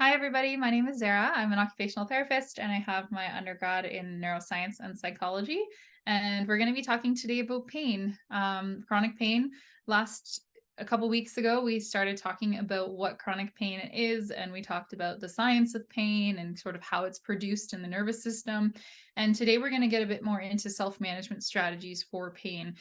Hi, everybody. My name is Zara. I'm an occupational therapist, and I have my undergrad in neuroscience and psychology. And we're going to be talking today about pain, chronic pain. A couple weeks ago, we started talking about what chronic pain is, and we talked about the science of pain and sort of how it's produced in the nervous system. And today, we're going to get a bit more into self-management strategies for pain.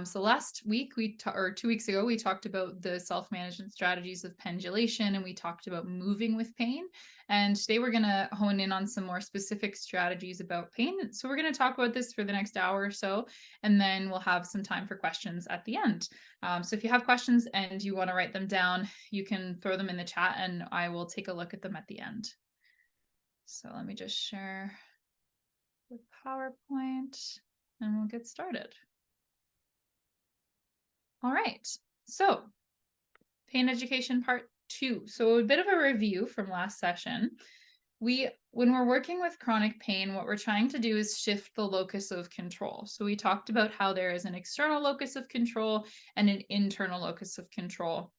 So last week, or 2 weeks ago, we talked about the self-management strategies of pendulation, and we talked about moving with pain. And today we're going to hone in on some more specific strategies about pain. So we're going to talk about this for the next hour or so, and then we'll have some time for questions at the end. So if you have questions and you want to write them down, you can throw them in the chat, and I will take a look at them at the end. So let me just share the PowerPoint, and we'll get started. All right, so pain education part 2. So a bit of a review from last session. When we're working with chronic pain, what we're trying to do is shift the locus of control. So we talked about how there is an external locus of control and an internal locus of control.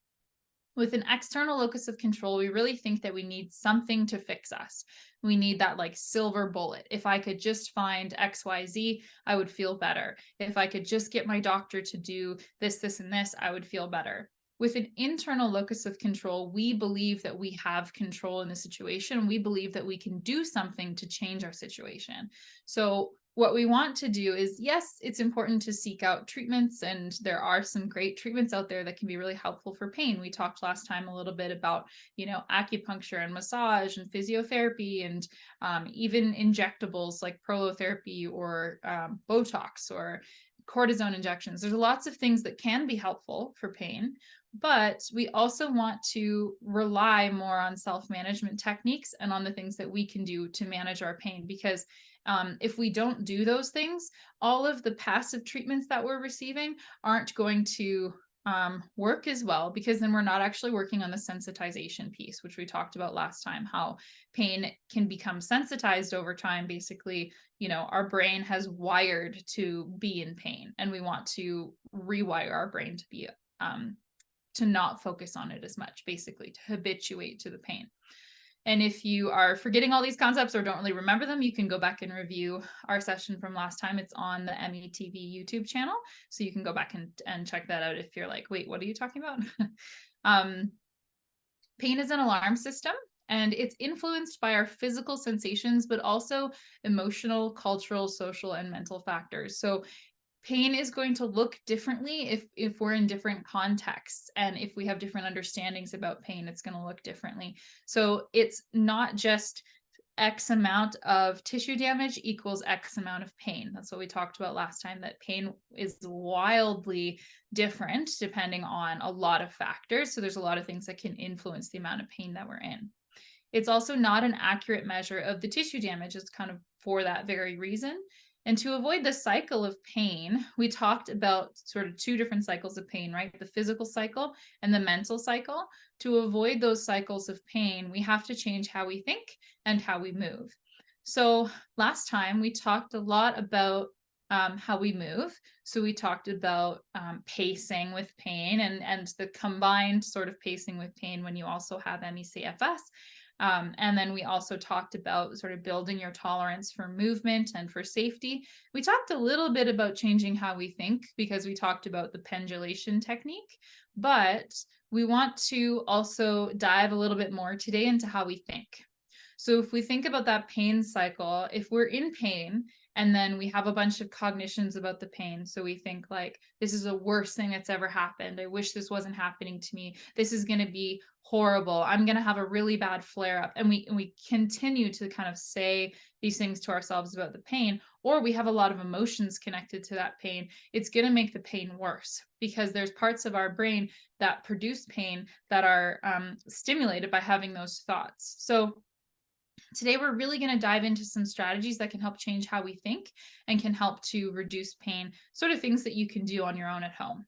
With an external locus of control, we really think that we need something to fix us. We need that like silver bullet. If I could just find XYZ, I would feel better. If I could just get my doctor to do this, this, and this, I would feel better. With an internal locus of control, we believe that we have control in the situation. We believe that we can do something to change our situation. So what we want to do is, yes, it's important to seek out treatments, and there are some great treatments out there that can be really helpful for pain. We talked last time a little bit about, acupuncture and massage and physiotherapy, and even injectables like prolotherapy or Botox or cortisone injections. There's lots of things that can be helpful for pain, but we also want to rely more on self-management techniques and on the things that we can do to manage our pain, because if we don't do those things, all of the passive treatments that we're receiving aren't going to work as well, because then we're not actually working on the sensitization piece, which we talked about last time, how pain can become sensitized over time. Basically, our brain has wired to be in pain, and we want to rewire our brain to be to not focus on it as much, basically to habituate to the pain. And if you are forgetting all these concepts or don't really remember them, you can go back and review our session from last time. It's on the METV YouTube channel. So you can go back and check that out if you're like, wait, what are you talking about? Pain is an alarm system, and it's influenced by our physical sensations, but also emotional, cultural, social, and mental factors. So pain is going to look differently if we're in different contexts, and if we have different understandings about pain, it's going to look differently. So it's not just X amount of tissue damage equals X amount of pain. That's what we talked about last time, that pain is wildly different depending on a lot of factors. So there's a lot of things that can influence the amount of pain that we're in. It's also not an accurate measure of the tissue damage. It's kind of for that very reason. And to avoid the cycle of pain, we talked about sort of 2 different cycles of pain, right? The physical cycle and the mental cycle. To avoid those cycles of pain, we have to change how we think and how we move. So last time we talked a lot about how we move. So we talked about pacing with pain, and the combined sort of pacing with pain when you also have ME/CFS. And then we also talked about sort of building your tolerance for movement and for safety. We talked a little bit about changing how we think, because we talked about the pendulation technique, but we want to also dive a little bit more today into how we think. So if we think about that pain cycle, if we're in pain and then we have a bunch of cognitions about the pain, so we think like, this is the worst thing that's ever happened. I wish this wasn't happening to me. This is going to be horrible. I'm going to have a really bad flare up. And we continue to kind of say these things to ourselves about the pain, or we have a lot of emotions connected to that pain. It's going to make the pain worse, because there's parts of our brain that produce pain that are stimulated by having those thoughts. So today, we're really going to dive into some strategies that can help change how we think and can help to reduce pain, sort of things that you can do on your own at home.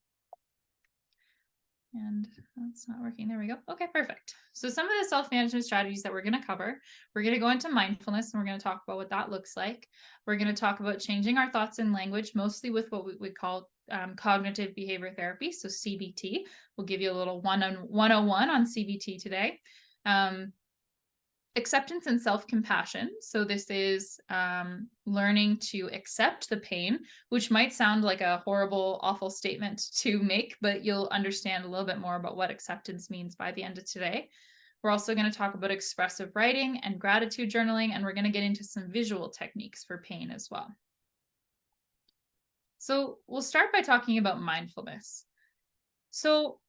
And that's not working. There we go. Okay, perfect. So some of the self-management strategies that we're going to cover, we're going to go into mindfulness, and we're going to talk about what that looks like. We're going to talk about changing our thoughts and language, mostly with what we call cognitive behavior therapy, so CBT. We'll give you a little 101 on CBT today. Acceptance and self-compassion. So this is learning to accept the pain, which might sound like a horrible, awful statement to make, but you'll understand a little bit more about what acceptance means by the end of today. We're also going to talk about expressive writing and gratitude journaling, and we're going to get into some visual techniques for pain as well. So we'll start by talking about mindfulness. So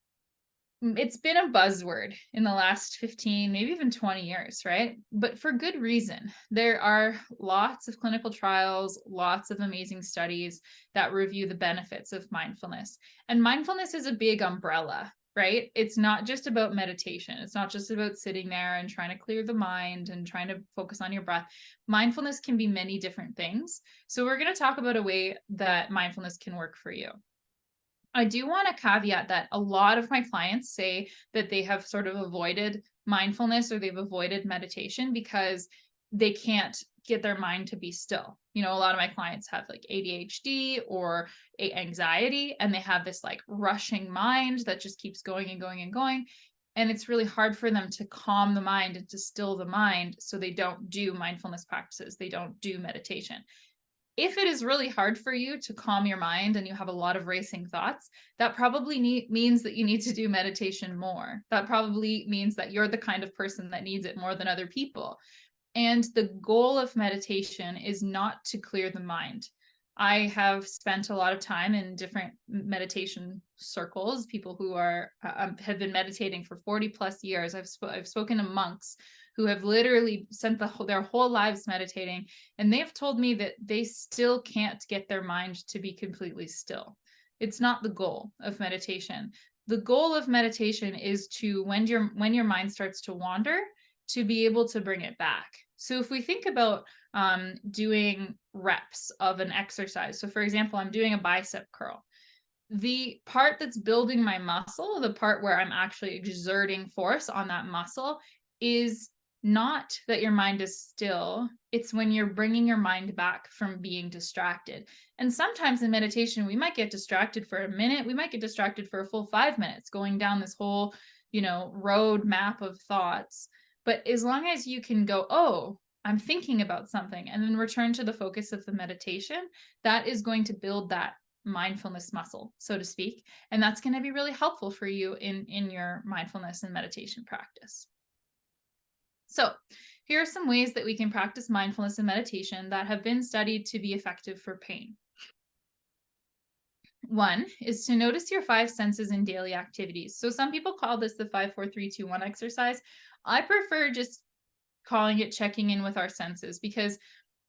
it's been a buzzword in the last 15, maybe even 20 years, right? But for good reason. There are lots of clinical trials, lots of amazing studies that review the benefits of mindfulness. And mindfulness is a big umbrella, right? It's not just about meditation. It's not just about sitting there and trying to clear the mind and trying to focus on your breath. Mindfulness can be many different things. So we're going to talk about a way that mindfulness can work for you. I do want to caveat that a lot of my clients say that they have sort of avoided mindfulness or they've avoided meditation because they can't get their mind to be still. You know, a lot of my clients have like ADHD or anxiety, and they have this like rushing mind that just keeps going and going and going. And it's really hard for them to calm the mind and to still the mind. So they don't do mindfulness practices, they don't do meditation. If it is really hard for you to calm your mind and you have a lot of racing thoughts, that probably means that you need to do meditation more. That probably means that you're the kind of person that needs it more than other people. And the goal of meditation is not to clear the mind. I have spent a lot of time in different meditation circles, people who are have been meditating for 40 plus years. I've spoken to monks who have literally spent their whole lives meditating, and they have told me that they still can't get their mind to be completely still. It's not the goal of meditation. The goal of meditation is to, when your mind starts to wander, to be able to bring it back. So if we think about doing reps of an exercise, so for example, I'm doing a bicep curl. The part that's building my muscle, the part where I'm actually exerting force on that muscle, is not that your mind is still. It's when you're bringing your mind back from being distracted. And sometimes in meditation, we might get distracted for a minute. We might get distracted for a full 5 minutes going down this whole, road map of thoughts. But as long as you can go, oh, I'm thinking about something, and then return to the focus of the meditation, that is going to build that mindfulness muscle, so to speak. And that's going to be really helpful for you in your mindfulness and meditation practice. So here are some ways that we can practice mindfulness and meditation that have been studied to be effective for pain. One is to notice your 5 senses in daily activities. So some people call this the 5-4-3-2-1 exercise. I prefer just calling it checking in with our senses, because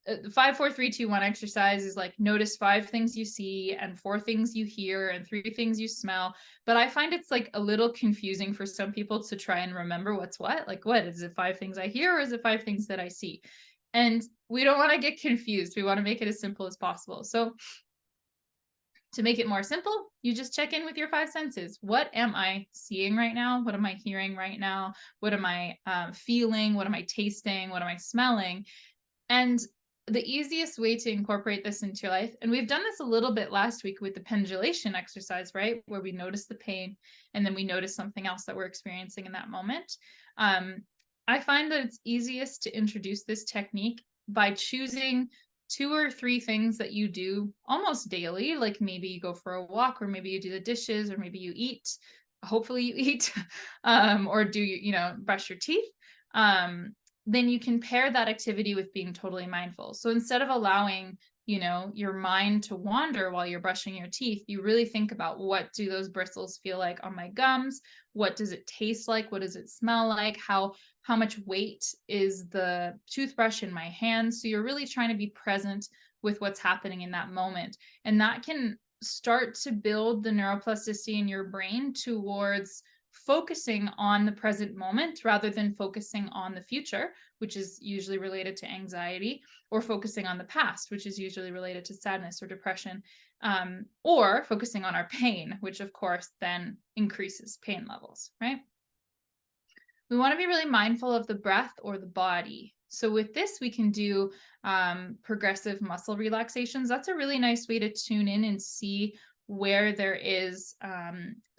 the 5-4-3-2-1 exercise is like notice 5 things you see and 4 things you hear and 3 things you smell. But I find it's like a little confusing for some people to try and remember what's what. Like, what is it, 5 things I hear, or is it 5 things that I see? And we don't want to get confused. We want to make it as simple as possible. So to make it more simple, you just check in with your 5 senses. What am I seeing right now? What am I hearing right now? What am I feeling? What am I tasting? What am I smelling? And the easiest way to incorporate this into your life, and we've done this a little bit last week with the pendulation exercise, right? Where we notice the pain and then we notice something else that we're experiencing in that moment. I find that it's easiest to introduce this technique by choosing 2 or 3 things that you do almost daily, like maybe you go for a walk, or maybe you do the dishes, or maybe you eat. Hopefully you eat, or do you brush your teeth. Then you can pair that activity with being totally mindful. So instead of allowing, your mind to wander while you're brushing your teeth, you really think about, what do those bristles feel like on my gums? What does it taste like? What does it smell like? How much weight is the toothbrush in my hand? So you're really trying to be present with what's happening in that moment. And that can start to build the neuroplasticity in your brain towards focusing on the present moment rather than focusing on the future, which is usually related to anxiety, or focusing on the past, which is usually related to sadness or depression, or focusing on our pain, which of course then increases pain levels, right? We want to be really mindful of the breath or the body. So with this, we can do progressive muscle relaxations. That's a really nice way to tune in and see where there is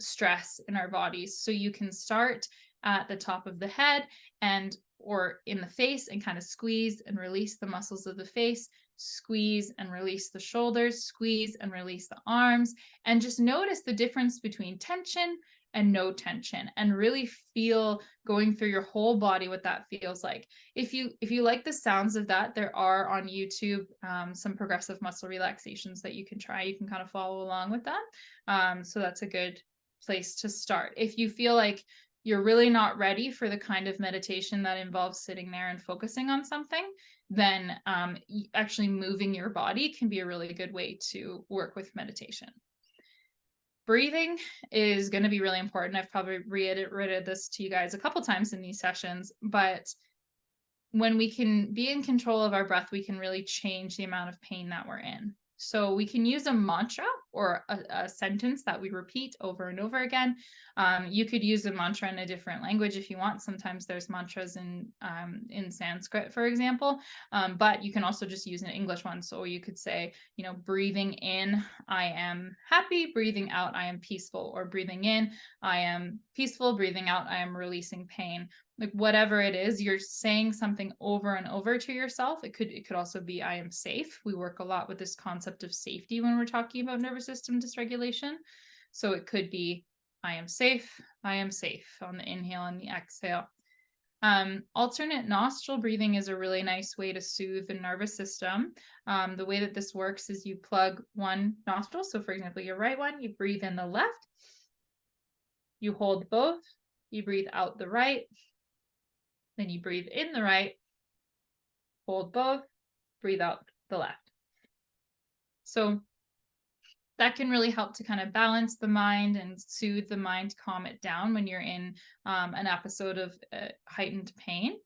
stress in our bodies. So you can start at the top of the head and or in the face and kind of squeeze and release the muscles of the face, squeeze and release the shoulders, squeeze and release the arms, and just notice the difference between tension and no tension, and really feel going through your whole body what that feels like. If you like the sounds of that, there are on YouTube some progressive muscle relaxations that you can try. You can kind of follow along with that. So that's a good place to start. If you feel like you're really not ready for the kind of meditation that involves sitting there and focusing on something, then actually moving your body can be a really good way to work with meditation. Breathing is going to be really important. I've probably reiterated this to you guys a couple times in these sessions, but when we can be in control of our breath, we can really change the amount of pain that we're in. So we can use a mantra or a sentence that we repeat over and over again. You could use a mantra in a different language if you want. Sometimes there's mantras in Sanskrit, for example, but you can also just use an English one. So you could say, breathing in, I am happy. Breathing out, I am peaceful. Or breathing in, I am peaceful. Breathing out, I am releasing pain. Like whatever it is, you're saying something over and over to yourself. It could also be, I am safe. We work a lot with this concept of safety when we're talking about nervous system dysregulation. So it could be, I am safe on the inhale and the exhale. Alternate nostril breathing is a really nice way to soothe the nervous system. The way that this works is you plug one nostril. So for example, your right one, you breathe in the left, you hold both, you breathe out the right, then you breathe in the right, hold both, breathe out the left. So that can really help to kind of balance the mind and soothe the mind, calm it down when you're in an episode of heightened pain.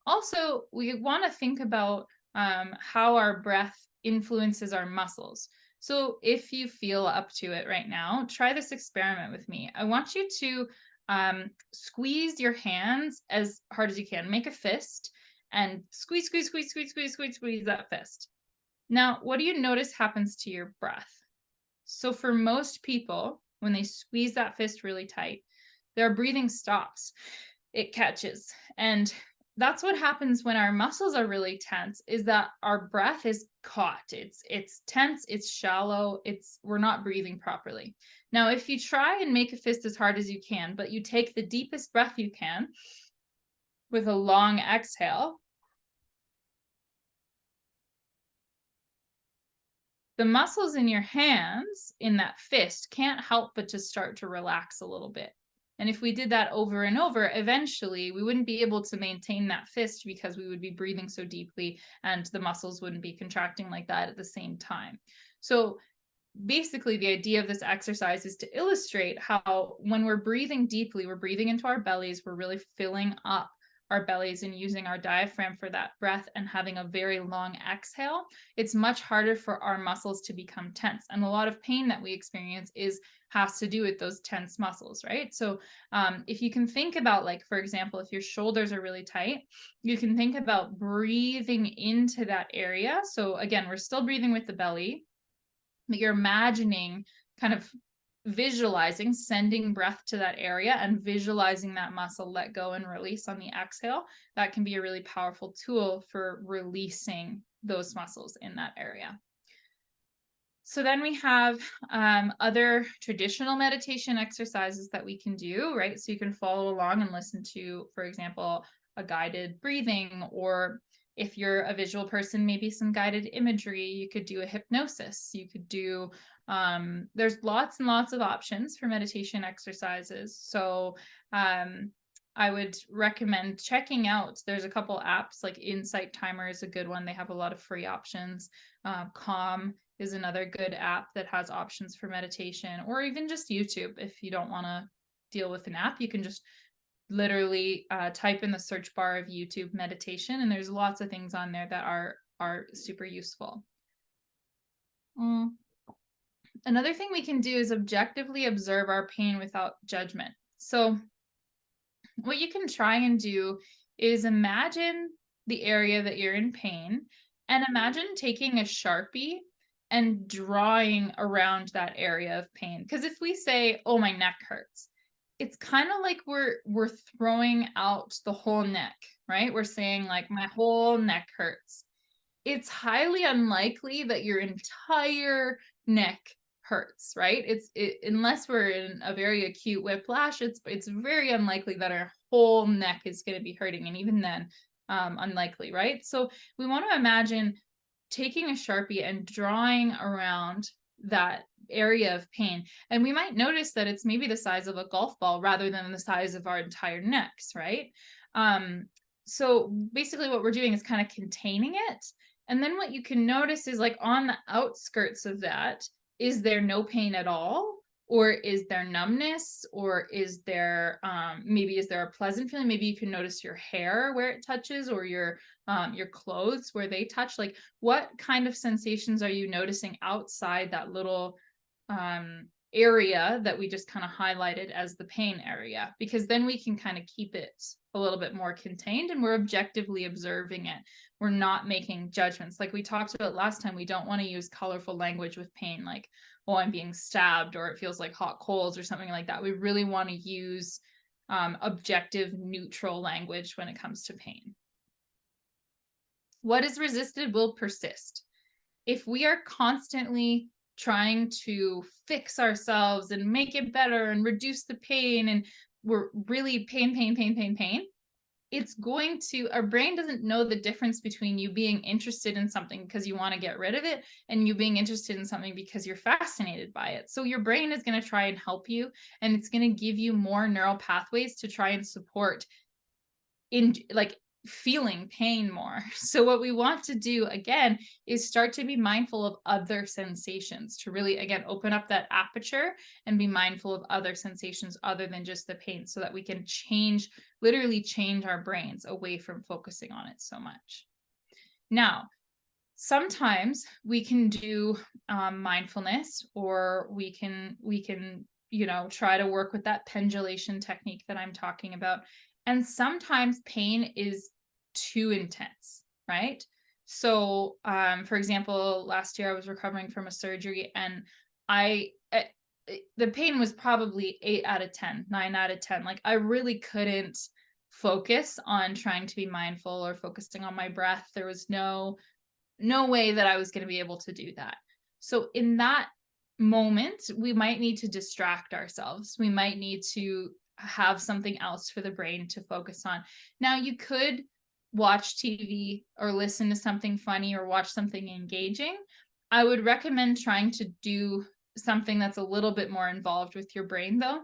Also, we want to think about how our breath influences our muscles. So if you feel up to it right now, try this experiment with me. I want you to squeeze your hands as hard as you can. Make a fist and squeeze that fist. Now, what do you notice happens to your breath? So for most people, when they squeeze that fist really tight, their breathing stops. It catches. And that's what happens when our muscles are really tense, is that our breath is caught. It's tense, it's shallow, we're not breathing properly. Now, if you try and make a fist as hard as you can, but you take the deepest breath you can with a long exhale, the muscles in your hands in that fist can't help but to start to relax a little bit. And if we did that over and over, eventually we wouldn't be able to maintain that fist because we would be breathing so deeply and the muscles wouldn't be contracting like that at the same time. So basically the idea of this exercise is to illustrate how when we're breathing deeply, we're breathing into our bellies, we're really filling up our bellies and using our diaphragm for that breath and having a very long exhale, it's much harder for our muscles to become tense. And a lot of pain that we experience has to do with those tense muscles, right? So if you can think about, like, for example, if your shoulders are really tight, you can think about breathing into that area. So again, we're still breathing with the belly, but you're imagining, kind of visualizing, sending breath to that area and visualizing that muscle let go and release on the exhale. That can be a really powerful tool for releasing those muscles in that area. So then we have other traditional meditation exercises that we can do, right? So you can follow along and listen to, for example, a guided breathing, or if you're a visual person, maybe some guided imagery. You could do a hypnosis. You could do, there's lots and lots of options for meditation exercises. So I would recommend checking out, there's a couple apps, like Insight Timer is a good one. They have a lot of free options. Calm is another good app that has options for meditation, or even just YouTube. If you don't want to deal with an app, you can just literally type in the search bar of YouTube meditation, and there's lots of things on there that are super useful. Another thing we can do is objectively observe our pain without judgment. So what you can try and do is imagine the area that you're in pain, and imagine taking a Sharpie and drawing around that area of pain. Because if we say, oh, my neck hurts, it's kind of like we're throwing out the whole neck, right? We're saying like my whole neck hurts. It's highly unlikely that your entire neck hurts, right? Unless we're in a very acute whiplash, it's very unlikely that our whole neck is going to be hurting, and even then, unlikely, right? So we want to imagine taking a Sharpie and drawing around that area of pain. And we might notice that it's maybe the size of a golf ball rather than the size of our entire necks, right? Um, so basically what we're doing is kind of containing it. And then what you can notice is like on the outskirts of that, is there no pain at all? Or is there numbness? Or is there maybe is there a pleasant feeling? Maybe you can notice your hair where it touches, or your clothes where they touch. Like what kind of sensations are you noticing outside that little area that we just kind of highlighted as the pain area? Because then we can kind of keep it a little bit more contained, and we're objectively observing it. We're not making judgments. Like we talked about last time, we don't want to use colorful language with pain, like, oh, I'm being stabbed, or it feels like hot coals, or something like that. We really want to use objective, neutral language when it comes to pain. What is resisted will persist. If we are constantly trying to fix ourselves and make it better and reduce the pain, and we're really pain, it's going to, our brain doesn't know the difference between you being interested in something because you want to get rid of it and you being interested in something because you're fascinated by it. So your brain is going to try and help you, and it's going to give you more neural pathways to try and support in like feeling pain more. So what we want to do again is start to be mindful of other sensations, to really again open up that aperture and be mindful of other sensations other than just the pain, so that we can literally change our brains away from focusing on it so much. Now, sometimes we can do mindfulness, or we can try to work with that pendulation technique that I'm talking about. And sometimes pain is too intense, right? So, for example, last year I was recovering from a surgery, and the pain was probably 8 out of 10, 9 out of 10. Like I really couldn't focus on trying to be mindful or focusing on my breath. There was no way that I was going to be able to do that. So in that moment, we might need to distract ourselves. We might need to have something else for the brain to focus on. Now, you could watch TV or listen to something funny or watch something engaging. I would recommend trying to do something that's a little bit more involved with your brain, though.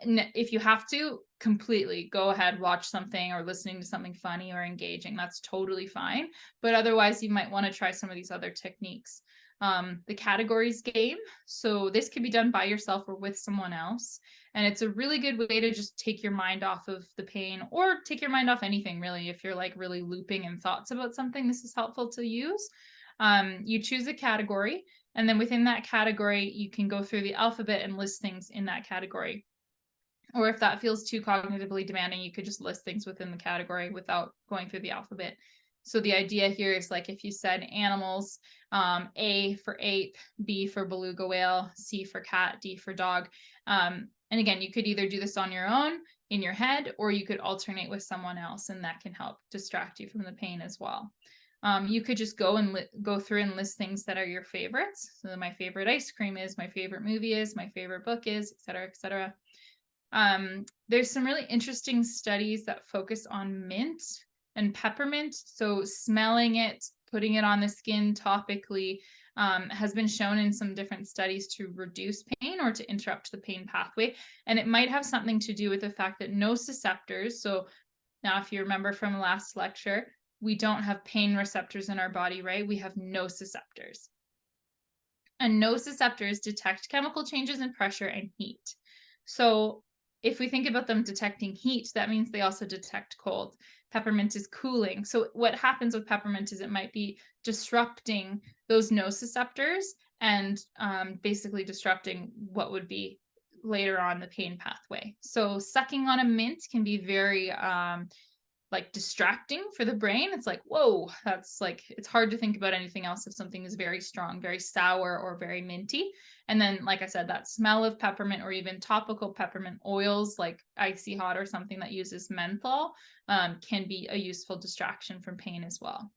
If you have to, completely go ahead, watch something or listening to something funny or engaging. That's totally fine. But otherwise, you might want to try some of these other techniques. The categories game. So this could be done by yourself or with someone else. And it's a really good way to just take your mind off of the pain, or take your mind off anything, really. If you're like really looping in thoughts about something, this is helpful to use. You choose a category, and then within that category, you can go through the alphabet and list things in that category. Or if that feels too cognitively demanding, you could just list things within the category without going through the alphabet. So the idea here is like if you said animals, A for ape, B for beluga whale, C for cat, D for dog. And again, you could either do this on your own in your head, or you could alternate with someone else, and that can help distract you from the pain as well. You could just go through and list things that are your favorites. So my favorite ice cream is, my favorite movie is, my favorite book is, et cetera, et cetera. There's some really interesting studies that focus on mint and peppermint. So smelling it, putting it on the skin topically, has been shown in some different studies to reduce pain or to interrupt the pain pathway. And it might have something to do with the fact that nociceptors, so now if you remember from last lecture, we don't have pain receptors in our body, right? We have nociceptors. And nociceptors detect chemical changes in pressure and heat. So if we think about them detecting heat, that means they also detect cold. Peppermint is cooling. So what happens with peppermint is it might be disrupting those nociceptors and basically disrupting what would be later on the pain pathway. So sucking on a mint can be very like distracting for the brain. It's like, whoa, that's like, it's hard to think about anything else if something is very strong, very sour, or very minty. And then, like I said, that smell of peppermint or even topical peppermint oils like Icy Hot or something that uses menthol can be a useful distraction from pain as well.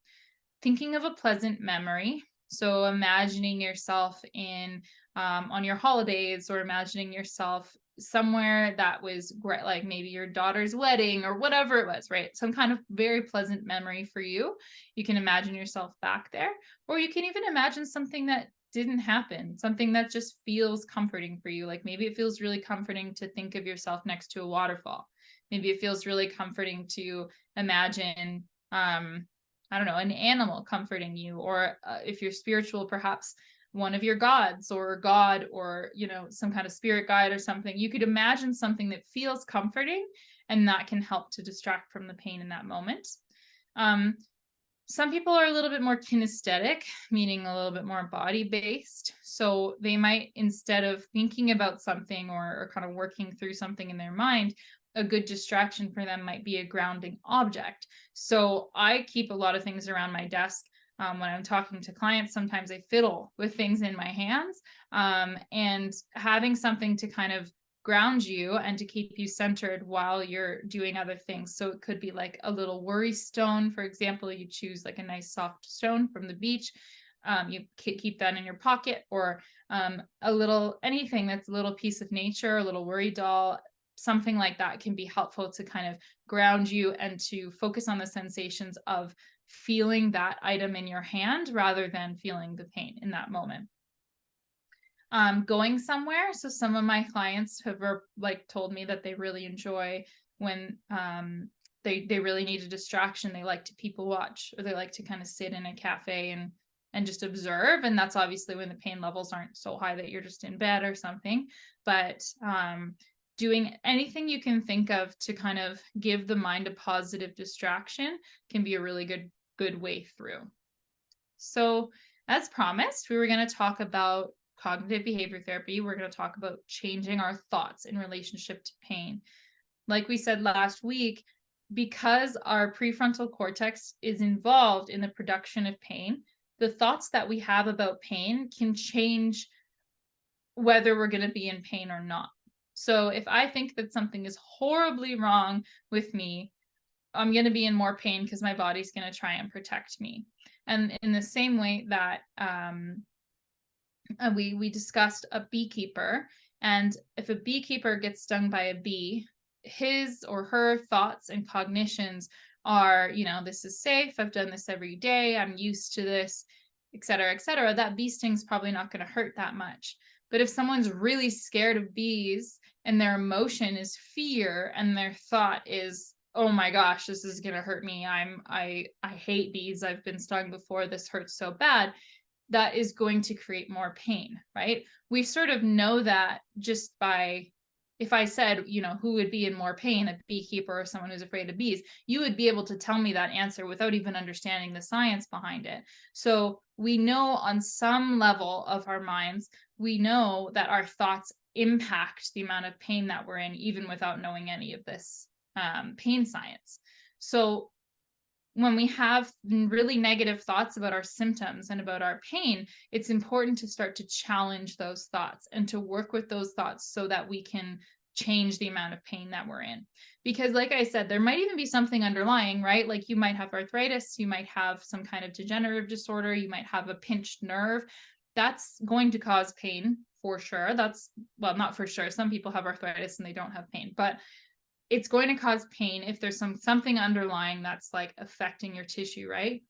Thinking of a pleasant memory. So imagining yourself in on your holidays, or imagining yourself somewhere that was great, like maybe your daughter's wedding or whatever it was, right? Some kind of very pleasant memory for you. You can imagine yourself back there, or you can even imagine something that didn't happen, something that just feels comforting for you. Like maybe it feels really comforting to think of yourself next to a waterfall. Maybe it feels really comforting to imagine I don't know, an animal comforting you, or if you're spiritual, perhaps one of your gods or God, or, you know, some kind of spirit guide or something. You could imagine something that feels comforting, and that can help to distract from the pain in that moment. Um, some people are a little bit more kinesthetic, meaning a little bit more body based. So they might, instead of thinking about something or kind of working through something in their mind, a good distraction for them might be a grounding object. So I keep a lot of things around my desk. When I'm talking to clients, sometimes I fiddle with things in my hands, and having something to kind of ground you and to keep you centered while you're doing other things. So it could be like a little worry stone, for example. You choose like a nice soft stone from the beach. You keep that in your pocket, or a little, anything that's a little piece of nature, a little worry doll, something like that can be helpful to kind of ground you and to focus on the sensations of feeling that item in your hand rather than feeling the pain in that moment. Going somewhere. So some of my clients have like told me that they really enjoy when they really need a distraction. They like to people watch, or they like to kind of sit in a cafe and just observe. And that's obviously when the pain levels aren't so high that you're just in bed or something. But doing anything you can think of to kind of give the mind a positive distraction can be a really good way through. So as promised, we were going to talk about cognitive behavior therapy. We're going to talk about changing our thoughts in relationship to pain. Like we said last week, because our prefrontal cortex is involved in the production of pain, the thoughts that we have about pain can change whether we're going to be in pain or not. So if I think that something is horribly wrong with me, I'm going to be in more pain because my body's going to try and protect me. And in the same way that we discussed a beekeeper, and if a beekeeper gets stung by a bee, his or her thoughts and cognitions are, you know, this is safe, I've done this every day, I'm used to this, etc., etc. That bee sting's probably not going to hurt that much. But if someone's really scared of bees and their emotion is fear and their thought is, oh my gosh, this is going to hurt me, I hate bees, I've been stung before, this hurts so bad, that is going to create more pain, right? We sort of know that just by, if I said, you know, who would be in more pain, a beekeeper or someone who's afraid of bees, you would be able to tell me that answer without even understanding the science behind it. So we know on some level of our minds, we know that our thoughts impact the amount of pain that we're in, even without knowing any of this pain science. So when we have really negative thoughts about our symptoms and about our pain, it's important to start to challenge those thoughts and to work with those thoughts so that we can change the amount of pain that we're in. Because like I said, there might even be something underlying, right? Like you might have arthritis, you might have some kind of degenerative disorder, you might have a pinched nerve. That's going to cause pain for sure. That's, well, not for sure. Some people have arthritis and they don't have pain, but it's going to cause pain if there's something underlying that's like affecting your tissue, right?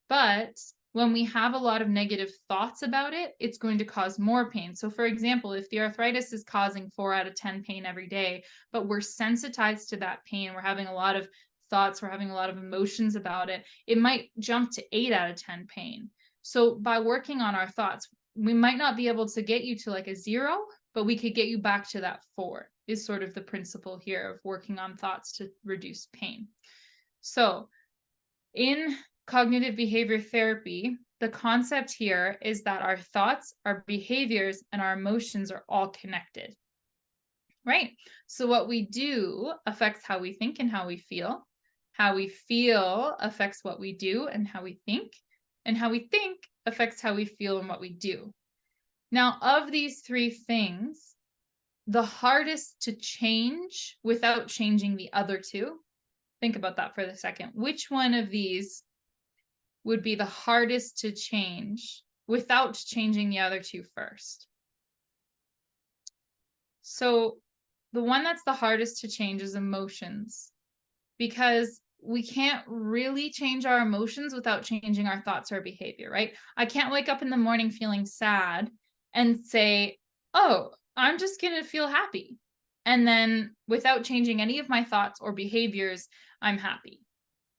But when we have a lot of negative thoughts about it, it's going to cause more pain. So for example, if the arthritis is causing 4 out of 10 pain every day, but we're sensitized to that pain, we're having a lot of thoughts, we're having a lot of emotions about it, it might jump to 8 out of 10 pain. So by working on our thoughts, we might not be able to get you to like a 0, but we could get you back to that 4, is sort of the principle here of working on thoughts to reduce pain. So in cognitive behavior therapy, the concept here is that our thoughts, our behaviors, and our emotions are all connected, right? So what we do affects how we think and how we feel. How we feel affects what we do and how we think affects how we feel and what we do. Now, of these three things, the hardest to change without changing the other two, think about that for a second. Which one of these would be the hardest to change without changing the other two first? So, the one that's the hardest to change is emotions, because we can't really change our emotions without changing our thoughts or behavior, right? I can't wake up in the morning feeling sad and say, "Oh, I'm just going to feel happy." And then without changing any of my thoughts or behaviors, I'm happy,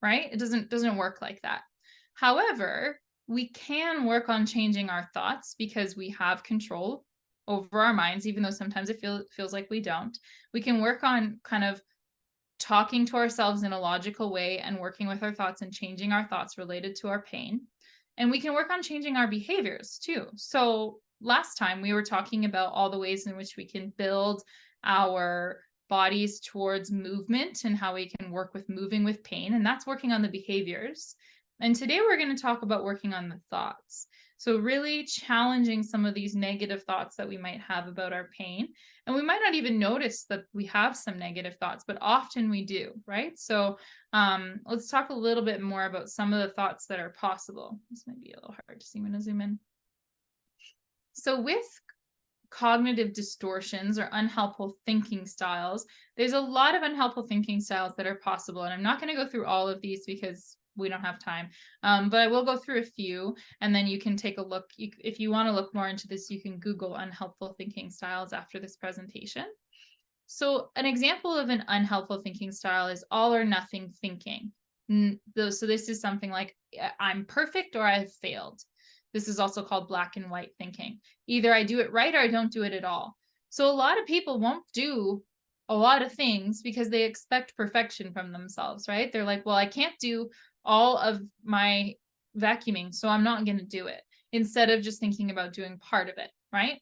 right? It doesn't work like that. However, we can work on changing our thoughts because we have control over our minds, even though sometimes it feels like we don't. We can work on kind of talking to ourselves in a logical way and working with our thoughts and changing our thoughts related to our pain. And we can work on changing our behaviors too. So last time we were talking about all the ways in which we can build our bodies towards movement and how we can work with moving with pain, and that's working on the behaviors. And today we're going to talk about working on the thoughts. So really challenging some of these negative thoughts that we might have about our pain. And we might not even notice that we have some negative thoughts, but often we do, right? So let's talk a little bit more about some of the thoughts that are possible. This might be a little hard to see when I zoom in. So with cognitive distortions or unhelpful thinking styles, there's a lot of unhelpful thinking styles that are possible. And I'm not going to go through all of these because we don't have time. But I will go through a few, and then you can take a look. If you want to look more into this, you can Google unhelpful thinking styles after this presentation. So an example of an unhelpful thinking style is all or nothing thinking. So this is something like, I'm perfect or I've failed. This is also called black and white thinking. Either I do it right or I don't do it at all. So a lot of people won't do a lot of things because they expect perfection from themselves, right? They're like, well, I can't do all of my vacuuming, so I'm not going to do it, instead of just thinking about doing part of it, right?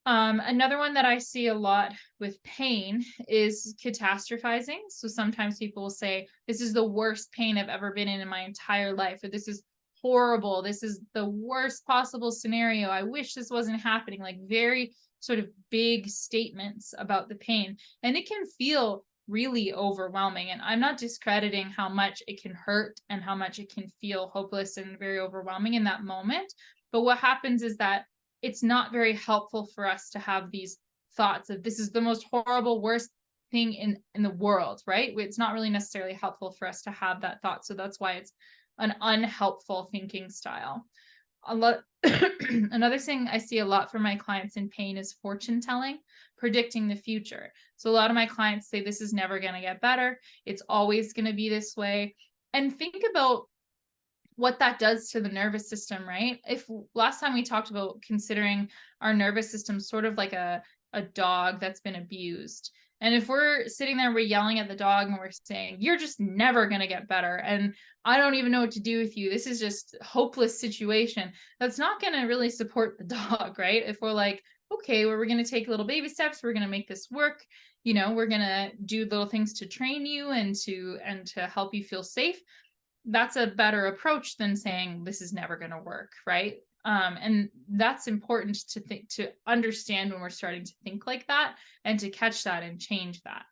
Another one that I see a lot with pain is catastrophizing. So sometimes people will say, this is the worst pain I've ever been in my entire life, or this is horrible. This is the worst possible scenario. I wish this wasn't happening. Like very sort of big statements about the pain. And it can feel really overwhelming. And I'm not discrediting how much it can hurt and how much it can feel hopeless and very overwhelming in that moment. But what happens is that it's not very helpful for us to have these thoughts of this is the most horrible, worst thing in the world, right? It's not really necessarily helpful for us to have that thought. So that's why it's an unhelpful thinking style. Another thing I see a lot from my clients in pain is fortune telling, predicting the future. So a lot of my clients say this is never going to get better. It's always going to be this way. And think about what that does to the nervous system, right? If last time we talked about considering our nervous system sort of like a dog that's been abused. And if we're sitting there, we're yelling at the dog and we're saying, you're just never going to get better. And I don't even know what to do with you. This is just a hopeless situation. That's not going to really support the dog, right? If we're like, okay, well, we're going to take little baby steps. We're going to make this work. You know, we're going to do little things to train you and to help you feel safe. That's a better approach than saying this is never going to work, right? And that's important to think, to understand when we're starting to think like that, and to catch that and change that.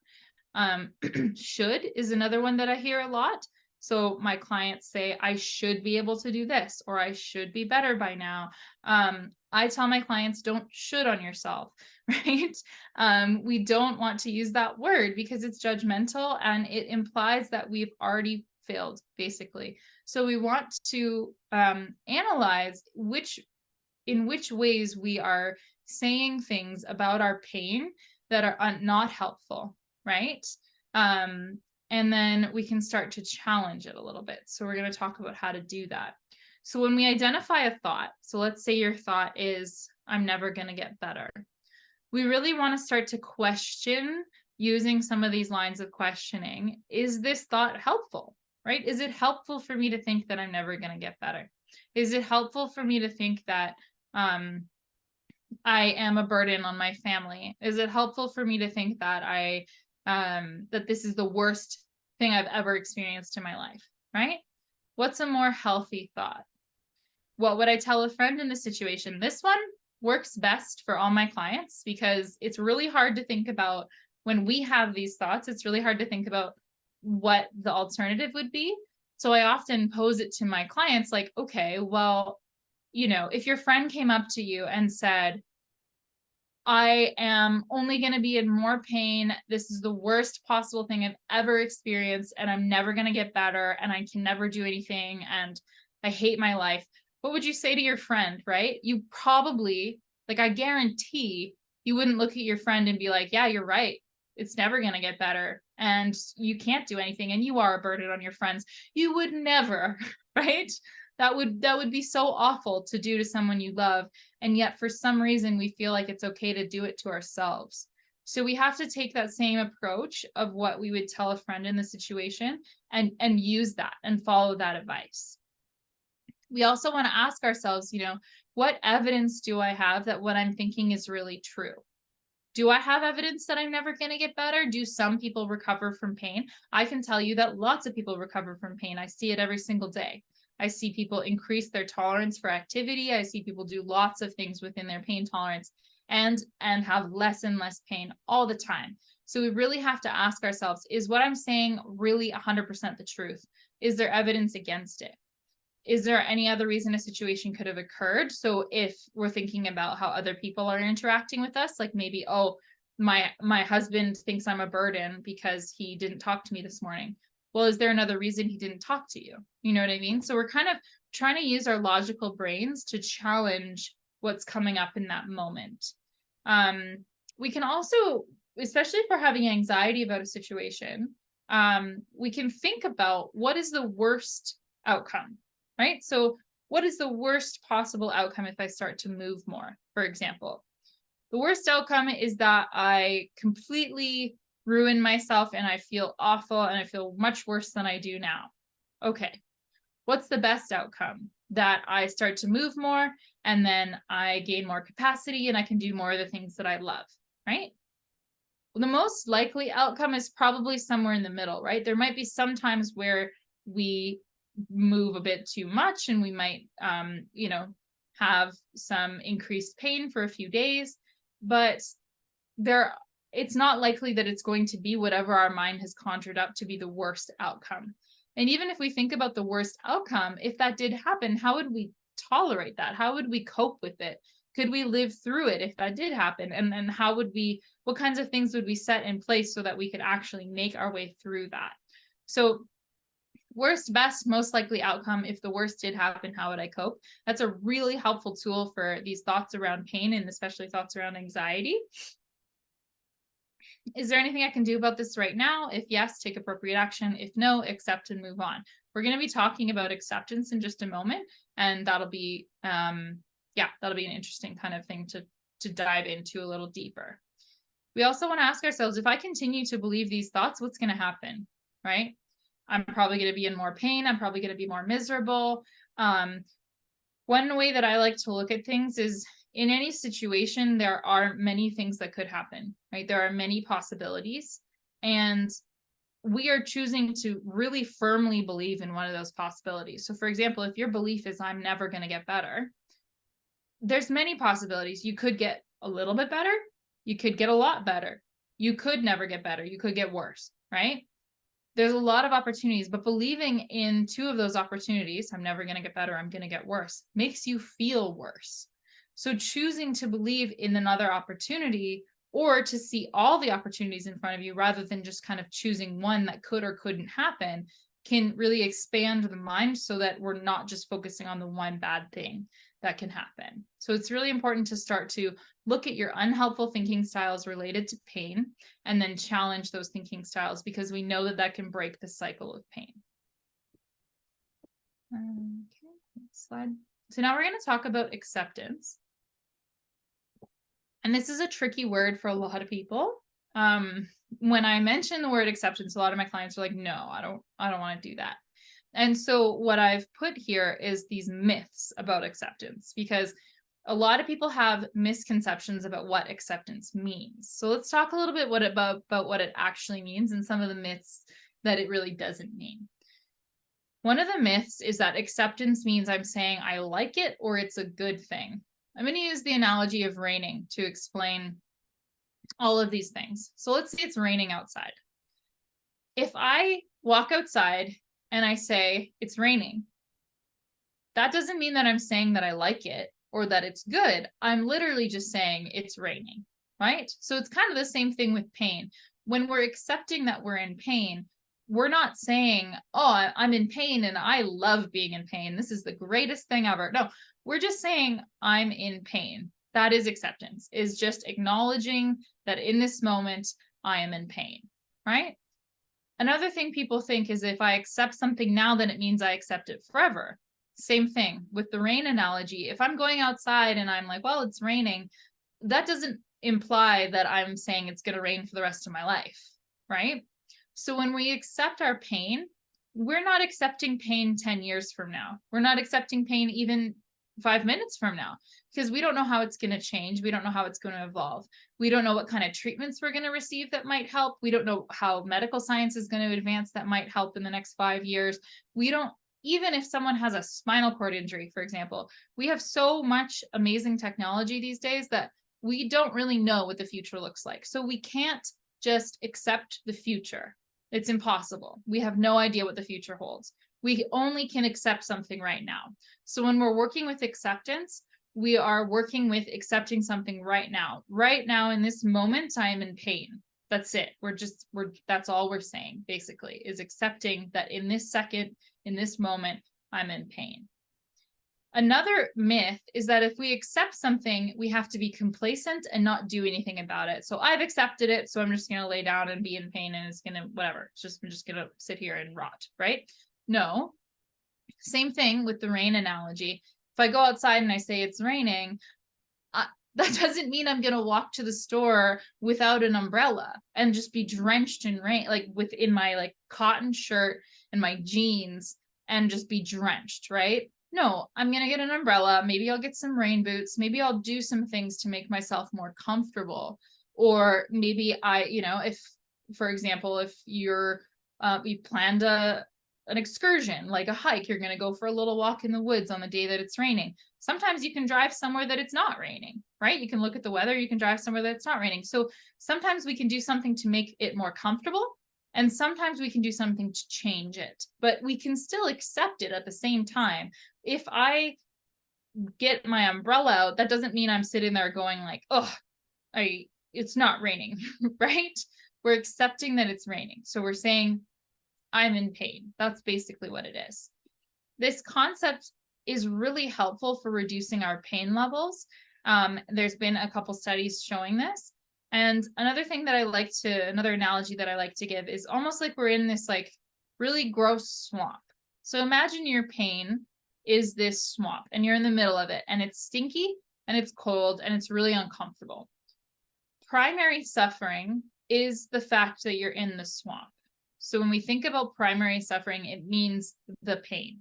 Should is another one that I hear a lot. So my clients say, I should be able to do this, or I should be better by now. I tell my clients, don't should on yourself, right? We don't want to use that word because it's judgmental and it implies that we've already failed, basically. So we want to analyze in which ways we are saying things about our pain that are not helpful, right? And then we can start to challenge it a little bit. So we're going to talk about how to do that. So when we identify a thought, so let's say your thought is, I'm never going to get better. We really want to start to question, using some of these lines of questioning, is this thought helpful, right? Is it helpful for me to think that I'm never going to get better? Is it helpful for me to think that I am a burden on my family? Is it helpful for me to think that that this is the worst thing I've ever experienced in my life, right? What's a more healthy thought? What would I tell a friend in this situation? This one works best for all my clients because it's really hard to think about when we have these thoughts. It's really hard to think about what the alternative would be. So I often pose it to my clients like, okay, well, if your friend came up to you and said, I am only going to be in more pain. This is the worst possible thing I've ever experienced, and I'm never going to get better, and I can never do anything, and I hate my life. What would you say to your friend, right? You probably, like, I guarantee you wouldn't look at your friend and be like, yeah, you're right. It's never going to get better, and you can't do anything, and you are a burden on your friends. You would never, right? That would be so awful to do to someone you love. And yet for some reason we feel like it's okay to do it to ourselves. So we have to take that same approach of what we would tell a friend in the situation and use that and follow that advice. We also want to ask ourselves, what evidence do I have that what I'm thinking is really true? Do I have evidence that I'm never going to get better? Do some people recover from pain? I can tell you that lots of people recover from pain. I see it every single day. I see people increase their tolerance for activity. I see people do lots of things within their pain tolerance and have less and less pain all the time. So we really have to ask ourselves, is what I'm saying really 100% the truth? Is there evidence against it? Is there any other reason a situation could have occurred? So if we're thinking about how other people are interacting with us, like maybe, oh, my husband thinks I'm a burden because he didn't talk to me this morning. Well, is there another reason he didn't talk to you? You know what I mean? So we're kind of trying to use our logical brains to challenge what's coming up in that moment. We can also, especially if we're having anxiety about a situation, we can think about what is the worst outcome, right? So what is the worst possible outcome if I start to move more, for example? The worst outcome is that I completely ruin myself and I feel awful and I feel much worse than I do now. Okay, what's the best outcome? That I start to move more and then I gain more capacity and I can do more of the things that I love, right? Well, the most likely outcome is probably somewhere in the middle, right? There might be some times where we move a bit too much and we might, have some increased pain for a few days, but it's not likely that it's going to be whatever our mind has conjured up to be the worst outcome. And even if we think about the worst outcome, if that did happen, how would we tolerate that? How would we cope with it? Could we live through it if that did happen? And then what kinds of things would we set in place so that we could actually make our way through that? So worst, best, most likely outcome. If the worst did happen, how would I cope? That's a really helpful tool for these thoughts around pain and especially thoughts around anxiety. Is there anything I can do about this right now? If yes, take appropriate action. If no, accept and move on. We're going to be talking about acceptance in just a moment, and that'll be an interesting kind of thing to dive into a little deeper. We also want to ask ourselves, if I continue to believe these thoughts, what's going to happen, right? I'm probably going to be in more pain. I'm probably going to be more miserable. One way that I like to look at things is in any situation, there are many things that could happen, right? There are many possibilities, and we are choosing to really firmly believe in one of those possibilities. So for example, if your belief is I'm never going to get better, there's many possibilities. You could get a little bit better. You could get a lot better. You could never get better. You could get worse, right? There's a lot of opportunities, but believing in two of those opportunities, I'm never going to get better, I'm going to get worse, makes you feel worse. So choosing to believe in another opportunity or to see all the opportunities in front of you rather than just kind of choosing one that could or couldn't happen can really expand the mind so that we're not just focusing on the one bad thing that can happen. So it's really important to start to look at your unhelpful thinking styles related to pain and then challenge those thinking styles, because we know that that can break the cycle of pain. Okay, next slide. So now we're going to talk about acceptance. And this is a tricky word for a lot of people. When I mention the word acceptance, a lot of my clients are like, no, I don't want to do that. And so what I've put here is these myths about acceptance, because a lot of people have misconceptions about what acceptance means. So let's talk a little bit about what it actually means and some of the myths that it really doesn't mean. One of the myths is that acceptance means I'm saying I like it or it's a good thing. I'm going to use the analogy of raining to explain all of these things. So let's say it's raining outside. If I walk outside and I say it's raining, that doesn't mean that I'm saying that I like it or that it's good. I'm literally just saying it's raining, right? So it's kind of the same thing with pain. When we're accepting that we're in pain, we're not saying, oh, I'm in pain and I love being in pain. This is the greatest thing ever. No, we're just saying I'm in pain. That is acceptance, is just acknowledging that in this moment, I am in pain, right? Another thing people think is if I accept something now, then it means I accept it forever. Same thing with the rain analogy. If I'm going outside and I'm like, well, it's raining, that doesn't imply that I'm saying it's going to rain for the rest of my life, right? So when we accept our pain, we're not accepting pain 10 years from now. We're not accepting pain even 5 minutes from now, because we don't know how it's going to change. We don't know how it's going to evolve. We don't know what kind of treatments we're going to receive that might help. We don't know how medical science is going to advance that might help in the next 5 years. We don't, even if someone has a spinal cord injury, for example, we have so much amazing technology these days that we don't really know what the future looks like. So we can't just accept the future. It's impossible. We have no idea what the future holds. We only can accept something right now. So when we're working with acceptance, we are working with accepting something right now. Right now, in this moment, I am in pain. That's it. That's all we're saying, basically, is accepting that in this second, in this moment, I'm in pain. Another myth is that if we accept something, we have to be complacent and not do anything about it. So I've accepted it, so I'm just going to lay down and be in pain and it's going to, whatever. I'm just going to sit here and rot, right? No. Same thing with the rain analogy. If I go outside and I say it's raining, that doesn't mean I'm going to walk to the store without an umbrella and just be drenched in rain, like within my like cotton shirt and my jeans and just be drenched, right? No, I'm going to get an umbrella. Maybe I'll get some rain boots. Maybe I'll do some things to make myself more comfortable. Or maybe if, for example, if you planned an excursion, like a hike, you're going to go for a little walk in the woods on the day that it's raining. Sometimes you can drive somewhere that it's not raining, right? You can look at the weather, you can drive somewhere that it's not raining. So sometimes we can do something to make it more comfortable, and sometimes we can do something to change it, but we can still accept it at the same time. If I get my umbrella out, that doesn't mean I'm sitting there going like, oh, it's not raining, right? We're accepting that it's raining. So we're saying, I'm in pain. That's basically what it is. This concept is really helpful for reducing our pain levels. There's been a couple studies showing this. And another analogy that I like to give is almost like we're in this like really gross swamp. So imagine your pain is this swamp and you're in the middle of it and it's stinky and it's cold and it's really uncomfortable. Primary suffering is the fact that you're in the swamp. So when we think about primary suffering, it means the pain.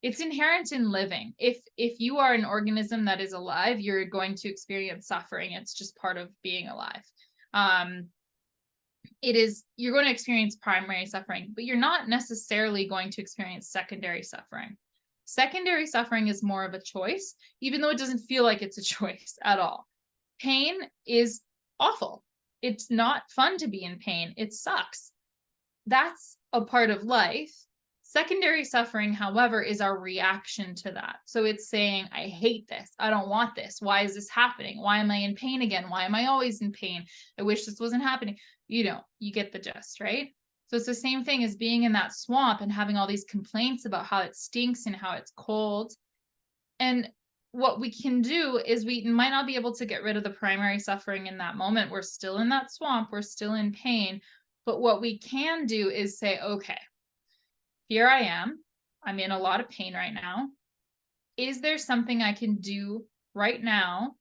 It's inherent in living. If you are an organism that is alive, you're going to experience suffering. It's just part of being alive. You're going to experience primary suffering, but you're not necessarily going to experience secondary suffering. Secondary suffering is more of a choice, even though it doesn't feel like it's a choice at all. Pain is awful. It's not fun to be in pain. It sucks. That's a part of life. Secondary suffering, however, is our reaction to that. So it's saying, I hate this. I don't want this. Why is this happening? Why am I in pain again? Why am I always in pain? I wish this wasn't happening. You get the gist, right? So it's the same thing as being in that swamp and having all these complaints about how it stinks and how it's cold. And what we can do is we might not be able to get rid of the primary suffering in that moment. We're still in that swamp. We're still in pain. But what we can do is say, okay, here I am. I'm in a lot of pain right now. Is there something I can do right now,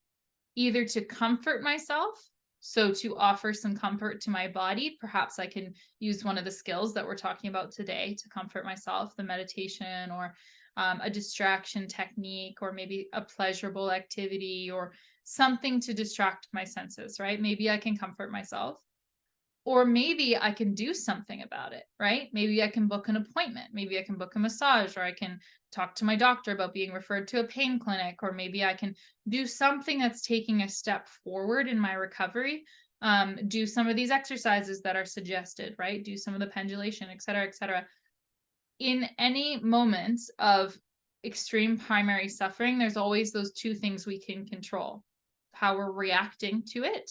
either to comfort myself, so to offer some comfort to my body? Perhaps I can use one of the skills that we're talking about today to comfort myself, the meditation or a distraction technique, or maybe a pleasurable activity or something to distract my senses, right? Maybe I can comfort myself. Or maybe I can do something about it, right? Maybe I can book an appointment. Maybe I can book a massage, or I can talk to my doctor about being referred to a pain clinic, or maybe I can do something that's taking a step forward in my recovery. Do some of these exercises that are suggested, right? Do some of the pendulation, et cetera, et cetera. In any moments of extreme primary suffering, there's always those two things we can control: how we're reacting to it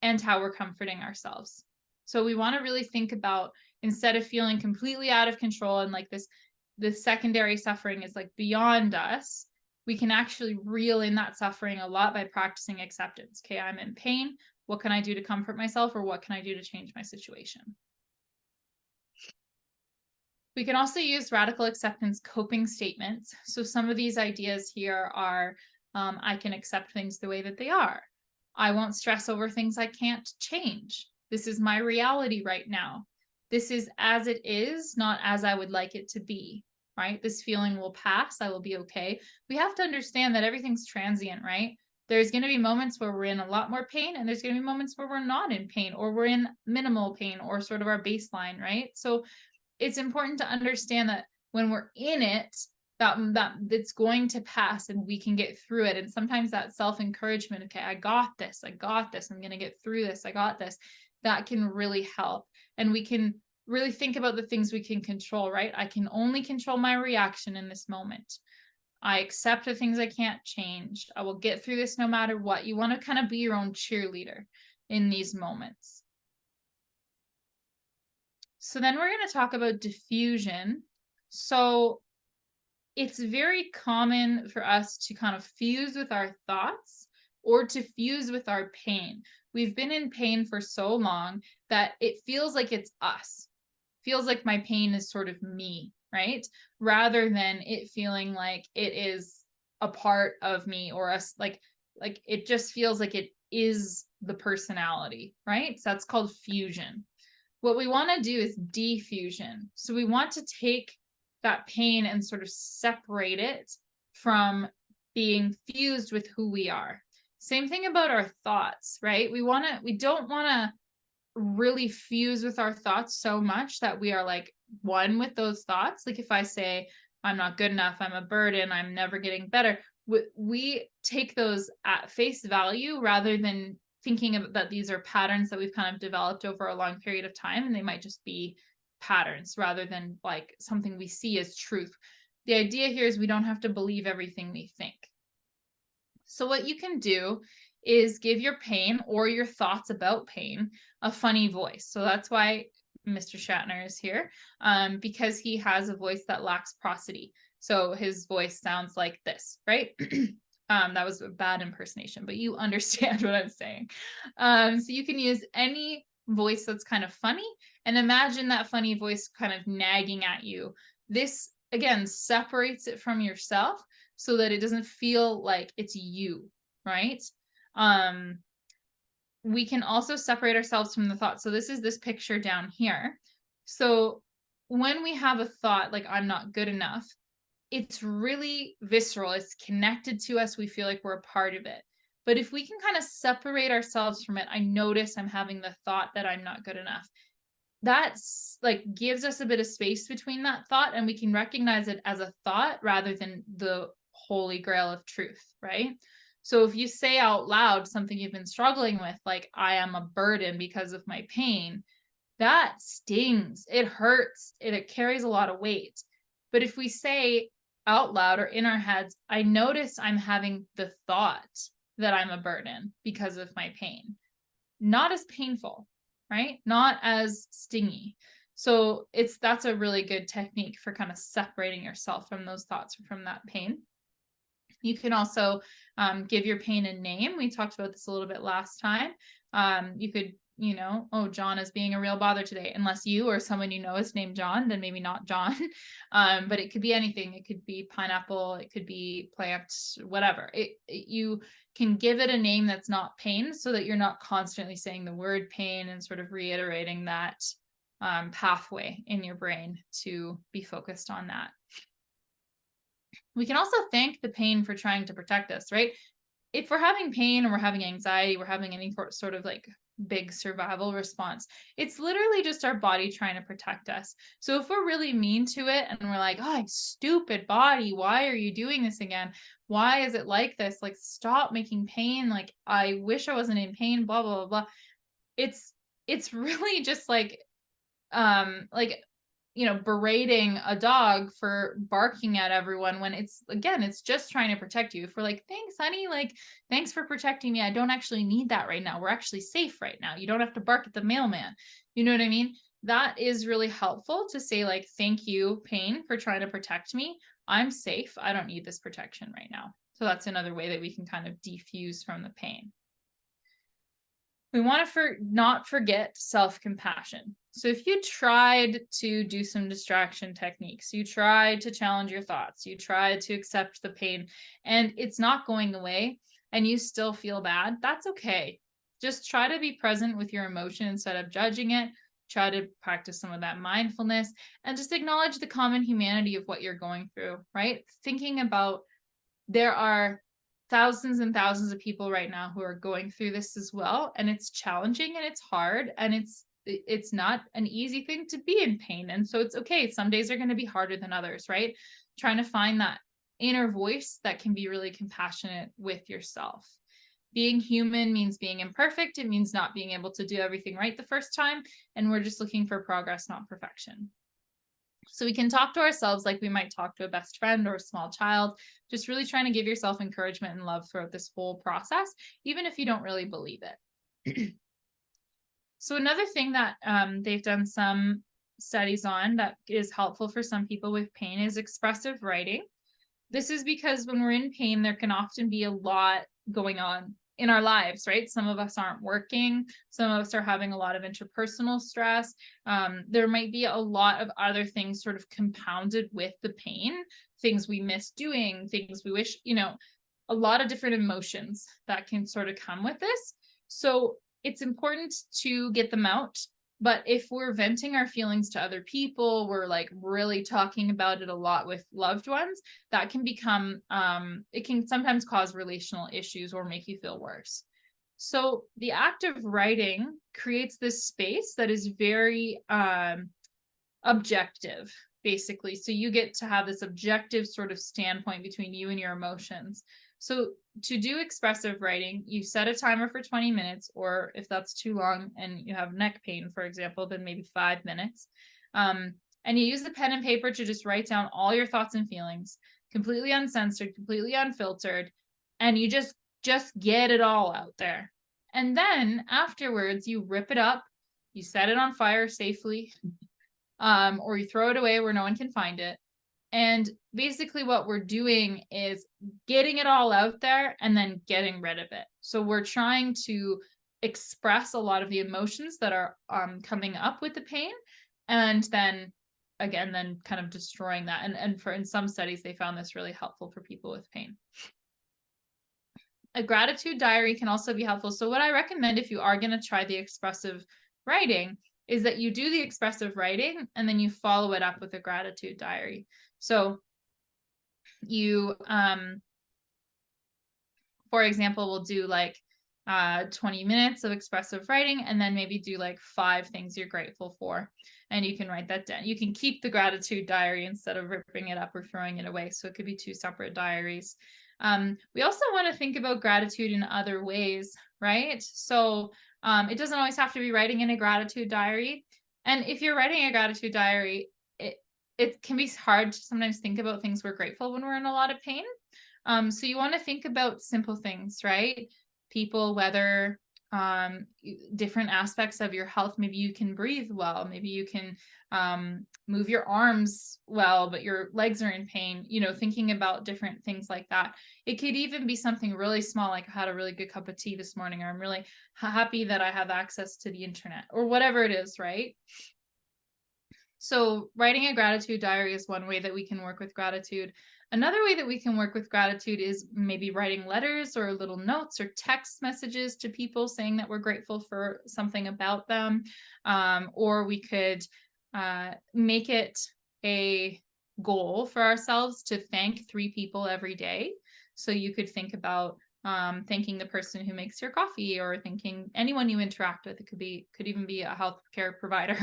and how we're comforting ourselves. So we want to really think about, instead of feeling completely out of control and like the secondary suffering is like beyond us, we can actually reel in that suffering a lot by practicing acceptance. Okay, I'm in pain. What can I do to comfort myself, or what can I do to change my situation? We can also use radical acceptance coping statements. So some of these ideas here are, I can accept things the way that they are. I won't stress over things I can't change. This is my reality right now. This is as it is, not as I would like it to be, right? This feeling will pass. I will be okay. We have to understand that everything's transient, right? There's going to be moments where we're in a lot more pain, and there's going to be moments where we're not in pain, or we're in minimal pain, or sort of our baseline, right? So it's important to understand that when we're in it, that it's going to pass and we can get through it. And sometimes that self-encouragement, okay, I got this, I'm going to get through this, I got this, that can really help. And we can really think about the things we can control, right? I can only control my reaction in this moment. I accept the things I can't change. I will get through this no matter what. You want to kind of be your own cheerleader in these moments. So then we're going to talk about diffusion. So it's very common for us to kind of fuse with our thoughts or to fuse with our pain. We've been in pain for so long that it feels like it's us. Feels like my pain is sort of me, right? Rather than it feeling like it is a part of me, or us, like it just feels like it is the personality, right? So that's called fusion. What we want to do is diffusion. So we want to take that pain and sort of separate it from being fused with who we are. Same thing about our thoughts, right? We don't want to really fuse with our thoughts so much that we are like one with those thoughts. Like if I say, I'm not good enough, I'm a burden, I'm never getting better, we take those at face value rather than thinking of that these are patterns that we've kind of developed over a long period of time, and they might just be patterns rather than like something we see as truth. The idea here is we don't have to believe everything we think. So what you can do is give your pain or your thoughts about pain a funny voice. So that's why Mr. Shatner is here, because he has a voice that lacks prosody. So his voice sounds like this, right? That was a bad impersonation, but you understand what I'm saying. So you can use any voice that's kind of funny, and imagine that funny voice kind of nagging at you. This, again, separates it from yourself so that it doesn't feel like it's you, right? We can also separate ourselves from the thought. So this is this picture down here. So when we have a thought like I'm not good enough, it's really visceral. It's connected to us. We feel like we're a part of it. But if we can kind of separate ourselves from it, I notice I'm having the thought that I'm not good enough. That's like gives us a bit of space between that thought, and we can recognize it as a thought rather than the holy grail of truth, right? So if you say out loud something you've been struggling with, like I am a burden because of my pain, that stings. It hurts. It carries a lot of weight. But if we say out loud or in our heads, I notice I'm having the thought that I'm a burden because of my pain, not as painful, right? Not as stingy. So that's a really good technique for kind of separating yourself from those thoughts or from that pain. You can also give your pain a name. We talked about this a little bit last time. You could, oh, John is being a real bother today. Unless you or someone you know is named John, then maybe not John. But it could be anything. It could be pineapple. It could be plant, whatever. You can give it a name that's not pain, so that you're not constantly saying the word pain and sort of reiterating that pathway in your brain to be focused on that. We can also thank the pain for trying to protect us, right? if we're having pain or we're having anxiety, we're having any sort of like big survival response, it's literally just our body trying to protect us. So if we're really mean to it and we're like, oh, stupid body, why are you doing this again? Why is it like this? Like, stop making pain. Like, I wish I wasn't in pain, blah, blah, blah, blah. It's really just like berating a dog for barking at everyone when it's, again, it's just trying to protect you. If we're like, thanks, honey, like, thanks for protecting me. I don't actually need that right now. We're actually safe right now. You don't have to bark at the mailman. You know what I mean? That is really helpful to say, like, thank you, pain, for trying to protect me. I'm safe. I don't need this protection right now. So that's another way that we can kind of defuse from the pain. We want to not forget self-compassion. So if you tried to do some distraction techniques, you tried to challenge your thoughts, you tried to accept the pain, and it's not going away, and you still feel bad, that's okay. Just try to be present with your emotion instead of judging it. Try to practice some of that mindfulness and just acknowledge the common humanity of what you're going through, right? Thinking about, there are thousands and thousands of people right now who are going through this as well, and it's challenging and it's hard, and it's not an easy thing to be in pain, and so it's okay. Some days are going to be harder than others, right? Trying to find that inner voice that can be really compassionate with yourself. Being human means being imperfect. It means not being able to do everything right the first time, and we're just looking for progress, not perfection. So we can talk to ourselves like we might talk to a best friend or a small child, just really trying to give yourself encouragement and love throughout this whole process, even if you don't really believe it. So another thing that they've done some studies on that is helpful for some people with pain is expressive writing. This is because when we're in pain, there can often be a lot going on in our lives, right? Some of us aren't working. Some of us are having a lot of interpersonal stress. There might be a lot of other things sort of compounded with the pain, things we miss doing, things we wish, a lot of different emotions that can sort of come with this. So it's important to get them out. But if we're venting our feelings to other people, we're like really talking about it a lot with loved ones, that can become, it can sometimes cause relational issues or make you feel worse. So the act of writing creates this space that is very objective, basically. So you get to have this objective sort of standpoint between you and your emotions. So to do expressive writing, you set a timer for 20 minutes, or if that's too long and you have neck pain, for example, then maybe 5 minutes. And you use the pen and paper to just write down all your thoughts and feelings, completely uncensored, completely unfiltered, and you just get it all out there. And then afterwards, you rip it up, you set it on fire safely, or you throw it away where no one can find it. And basically what we're doing is getting it all out there and then getting rid of it. So we're trying to express a lot of the emotions that are coming up with the pain, and then again, then kind of destroying that. And in some studies, they found this really helpful for people with pain. A gratitude diary can also be helpful. So what I recommend if you are going to try the expressive writing is that you do the expressive writing and then you follow it up with a gratitude diary. So you, for example, will do like 20 minutes of expressive writing and then maybe do like 5 things you're grateful for. And you can write that down. You can keep the gratitude diary instead of ripping it up or throwing it away. So it could be 2 separate diaries. We also want to think about gratitude in other ways, right? So it doesn't always have to be writing in a gratitude diary. And if you're writing a gratitude diary, it can be hard to sometimes think about things we're grateful when we're in a lot of pain. So you want to think about simple things, right? People, weather, different aspects of your health. Maybe you can breathe well. Maybe you can move your arms well, but your legs are in pain, thinking about different things like that. It could even be something really small, like I had a really good cup of tea this morning, or I'm really happy that I have access to the internet, or whatever it is, right? So writing a gratitude diary is one way that we can work with gratitude. Another way that we can work with gratitude is maybe writing letters or little notes or text messages to people saying that we're grateful for something about them. Or we could make it a goal for ourselves to thank 3 people every day. So you could think about thanking the person who makes your coffee, or thanking anyone you interact with. It could even be a healthcare provider.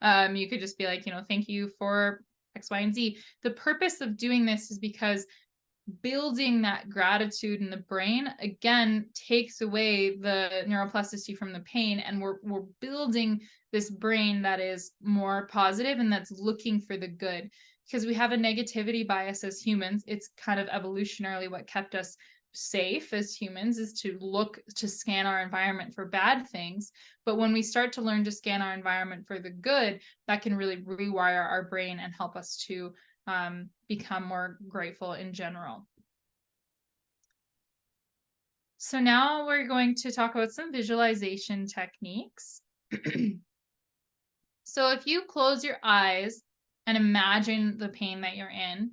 You could just be like, thank you for X, Y, and Z. The purpose of doing this is because building that gratitude in the brain again takes away the neuroplasticity from the pain, and we're building this brain that is more positive and that's looking for the good, because we have a negativity bias as humans. It's kind of evolutionarily what kept us safe as humans, is to scan our environment for bad things. But when we start to learn to scan our environment for the good, that can really rewire our brain and help us to become more grateful in general. So now we're going to talk about some visualization techniques. So if you close your eyes and imagine the pain that you're in,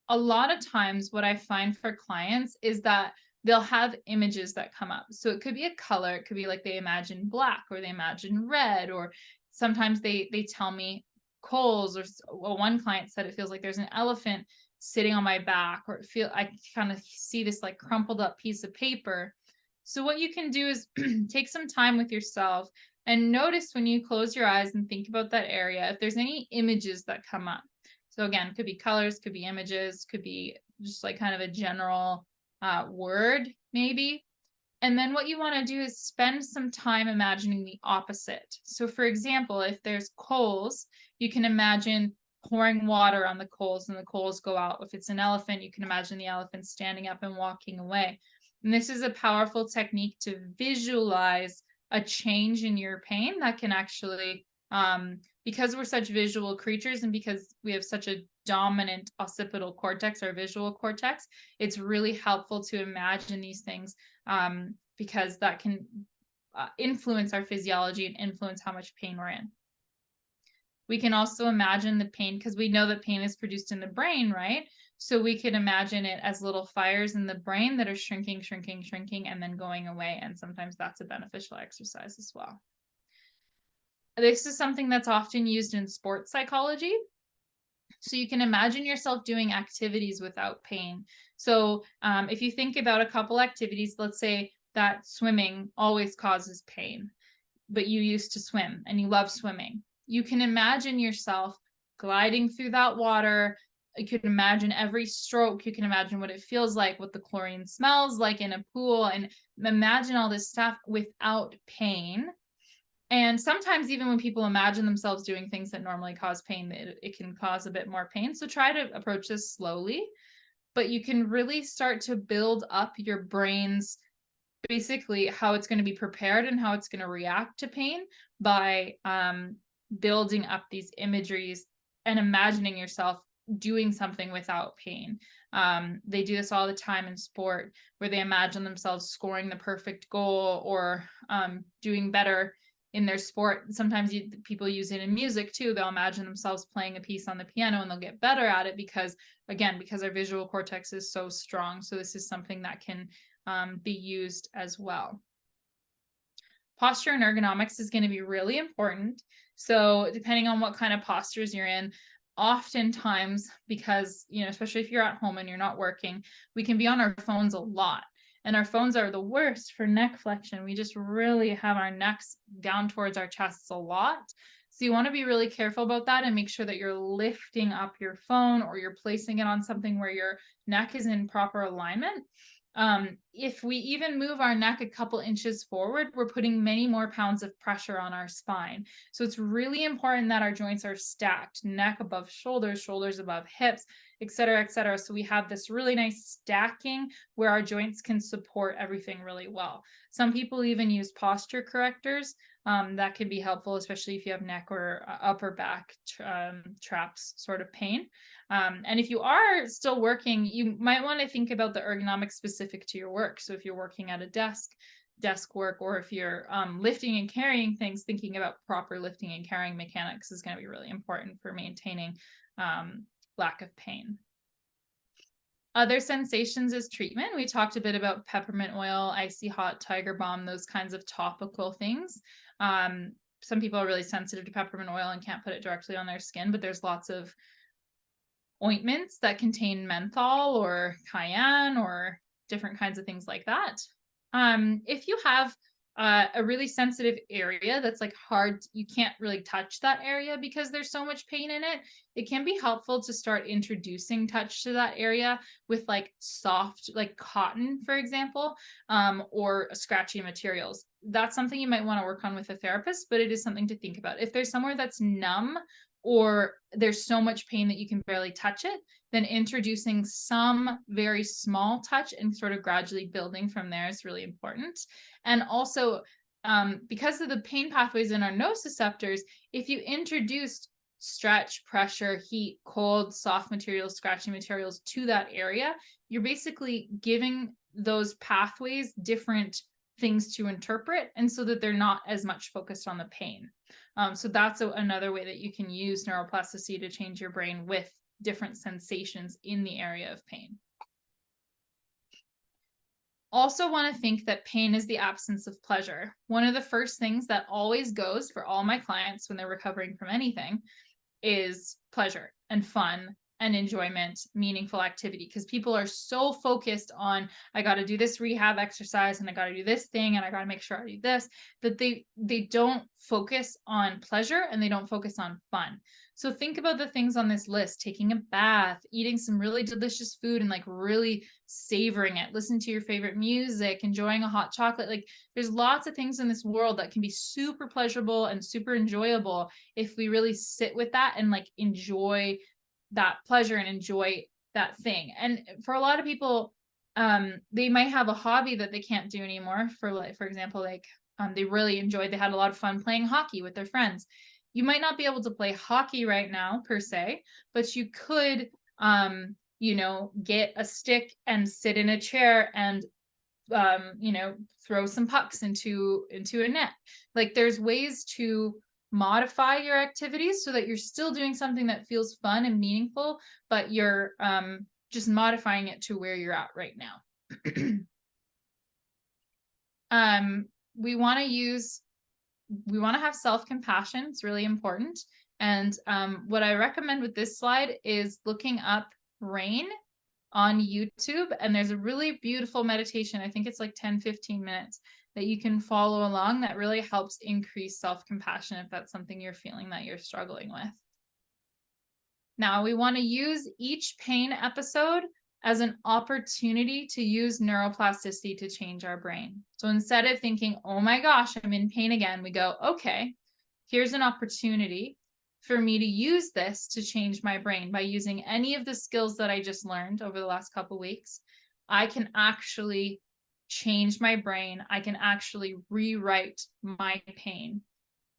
a lot of times what I find for clients is that they'll have images that come up. So it could be a color, it could be like they imagine black, or they imagine red, or sometimes they tell me coals, or one client said it feels like there's an elephant sitting on my back, or I kind of see this like crumpled up piece of paper. So what you can do is take some time with yourself and notice when you close your eyes and think about that area, if there's any images that come up. So again, could be colors, could be images, could be just like kind of a general word maybe. And then what you want to do is spend some time imagining the opposite. So for example, if there's coals, you can imagine pouring water on the coals and the coals go out. If it's an elephant, you can imagine the elephant standing up and walking away. And this is a powerful technique to visualize a change in your pain that can actually, because we're such visual creatures and because we have such a dominant occipital cortex, or visual cortex, it's really helpful to imagine these things, because that can influence our physiology and influence how much pain we're in. We can also imagine the pain, because we know that pain is produced in the brain, right? So we could imagine it as little fires in the brain that are shrinking, shrinking, shrinking, and then going away. And sometimes that's a beneficial exercise as well. This is something that's often used in sports psychology. So you can imagine yourself doing activities without pain. So if you think about a couple activities, let's say that swimming always causes pain, but you used to swim and you love swimming. You can imagine yourself gliding through that water. You can imagine every stroke. You can imagine what it feels like, what the chlorine smells like in a pool, and imagine all this stuff without pain. And sometimes even when people imagine themselves doing things that normally cause pain, it can cause a bit more pain. So try to approach this slowly, but you can really start to build up your brain's, basically how it's going to be prepared and how it's going to react to pain by building up these imageries and imagining yourself doing something without pain. They do this all the time in sport, where they imagine themselves scoring the perfect goal, or doing better in their sport. Sometimes people use it in music too. They'll imagine themselves playing a piece on the piano and they'll get better at it because our visual cortex is so strong. So this is something that can be used as well. Posture and ergonomics is going to be really important. So depending on what kind of postures you're in, oftentimes, because, especially if you're at home and you're not working, we can be on our phones a lot. And our phones are the worst for neck flexion. We just really have our necks down towards our chests a lot. So you want to be really careful about that and make sure that you're lifting up your phone, or you're placing it on something where your neck is in proper alignment. If we even move our neck a couple inches forward, we're putting many more pounds of pressure on our spine. So it's really important that our joints are stacked, neck above shoulders, shoulders above hips, et cetera, et cetera. So we have this really nice stacking where our joints can support everything really well. Some people even use posture correctors. That can be helpful, especially if you have neck or upper back traps sort of pain. And if you are still working, you might want to think about the ergonomics specific to your work. So if you're working at a desk work, or if you're lifting and carrying things, thinking about proper lifting and carrying mechanics is going to be really important for maintaining lack of pain. Other sensations as treatment. We talked a bit about peppermint oil, icy hot, tiger balm, those kinds of topical things. Some people are really sensitive to peppermint oil and can't put it directly on their skin, but there's lots of ointments that contain menthol or cayenne or different kinds of things like that. If you have a really sensitive area that's like hard, you can't really touch that area because there's so much pain in it, it can be helpful to start introducing touch to that area with like soft, like cotton, for example, or scratchy materials. That's something you might want to work on with a therapist, but it is something to think about. If there's somewhere that's numb or there's so much pain that you can barely touch it, then introducing some very small touch and sort of gradually building from there is really important. And also, because of the pain pathways in our nociceptors, if you introduced stretch, pressure, heat, cold, soft materials, scratchy materials to that area, you're basically giving those pathways different things to interpret, and so that they're not as much focused on the pain. So that's another way that you can use neuroplasticity to change your brain with different sensations in the area of pain. Also want to think that pain is the absence of pleasure. One of the first things that always goes for all my clients when they're recovering from anything is pleasure and fun and enjoyment, meaningful activity, because people are so focused on, I got to do this rehab exercise and I got to do this thing and I got to make sure I do this, that they don't focus on pleasure and they don't focus on fun. So think about the things on this list: taking a bath, eating some really delicious food and like really savoring it, listen to your favorite music, enjoying a hot chocolate. Like there's lots of things in this world that can be super pleasurable and super enjoyable if we really sit with that and like enjoy that pleasure and enjoy that thing. And for a lot of people, they might have a hobby that they can't do anymore. For example, like they really enjoyed, they had a lot of fun playing hockey with their friends. You might not be able to play hockey right now per se, but you could, get a stick and sit in a chair and, throw some pucks into a net. Like there's ways to modify your activities so that you're still doing something that feels fun and meaningful, but you're just modifying it to where you're at right now. We want to have self-compassion. It's really important. And what I recommend with this slide is looking up rain on YouTube. And there's a really beautiful meditation. I think it's like 10-15 minutes that you can follow along that really helps increase self-compassion if that's something you're feeling that you're struggling with. Now, we want to use each pain episode as an opportunity to use neuroplasticity to change our brain. So instead of thinking, oh my gosh, I'm in pain again, we go, okay, here's an opportunity for me to use this to change my brain by using any of the skills that I just learned over the last couple of weeks. I can actually change my brain. I can actually rewrite my pain.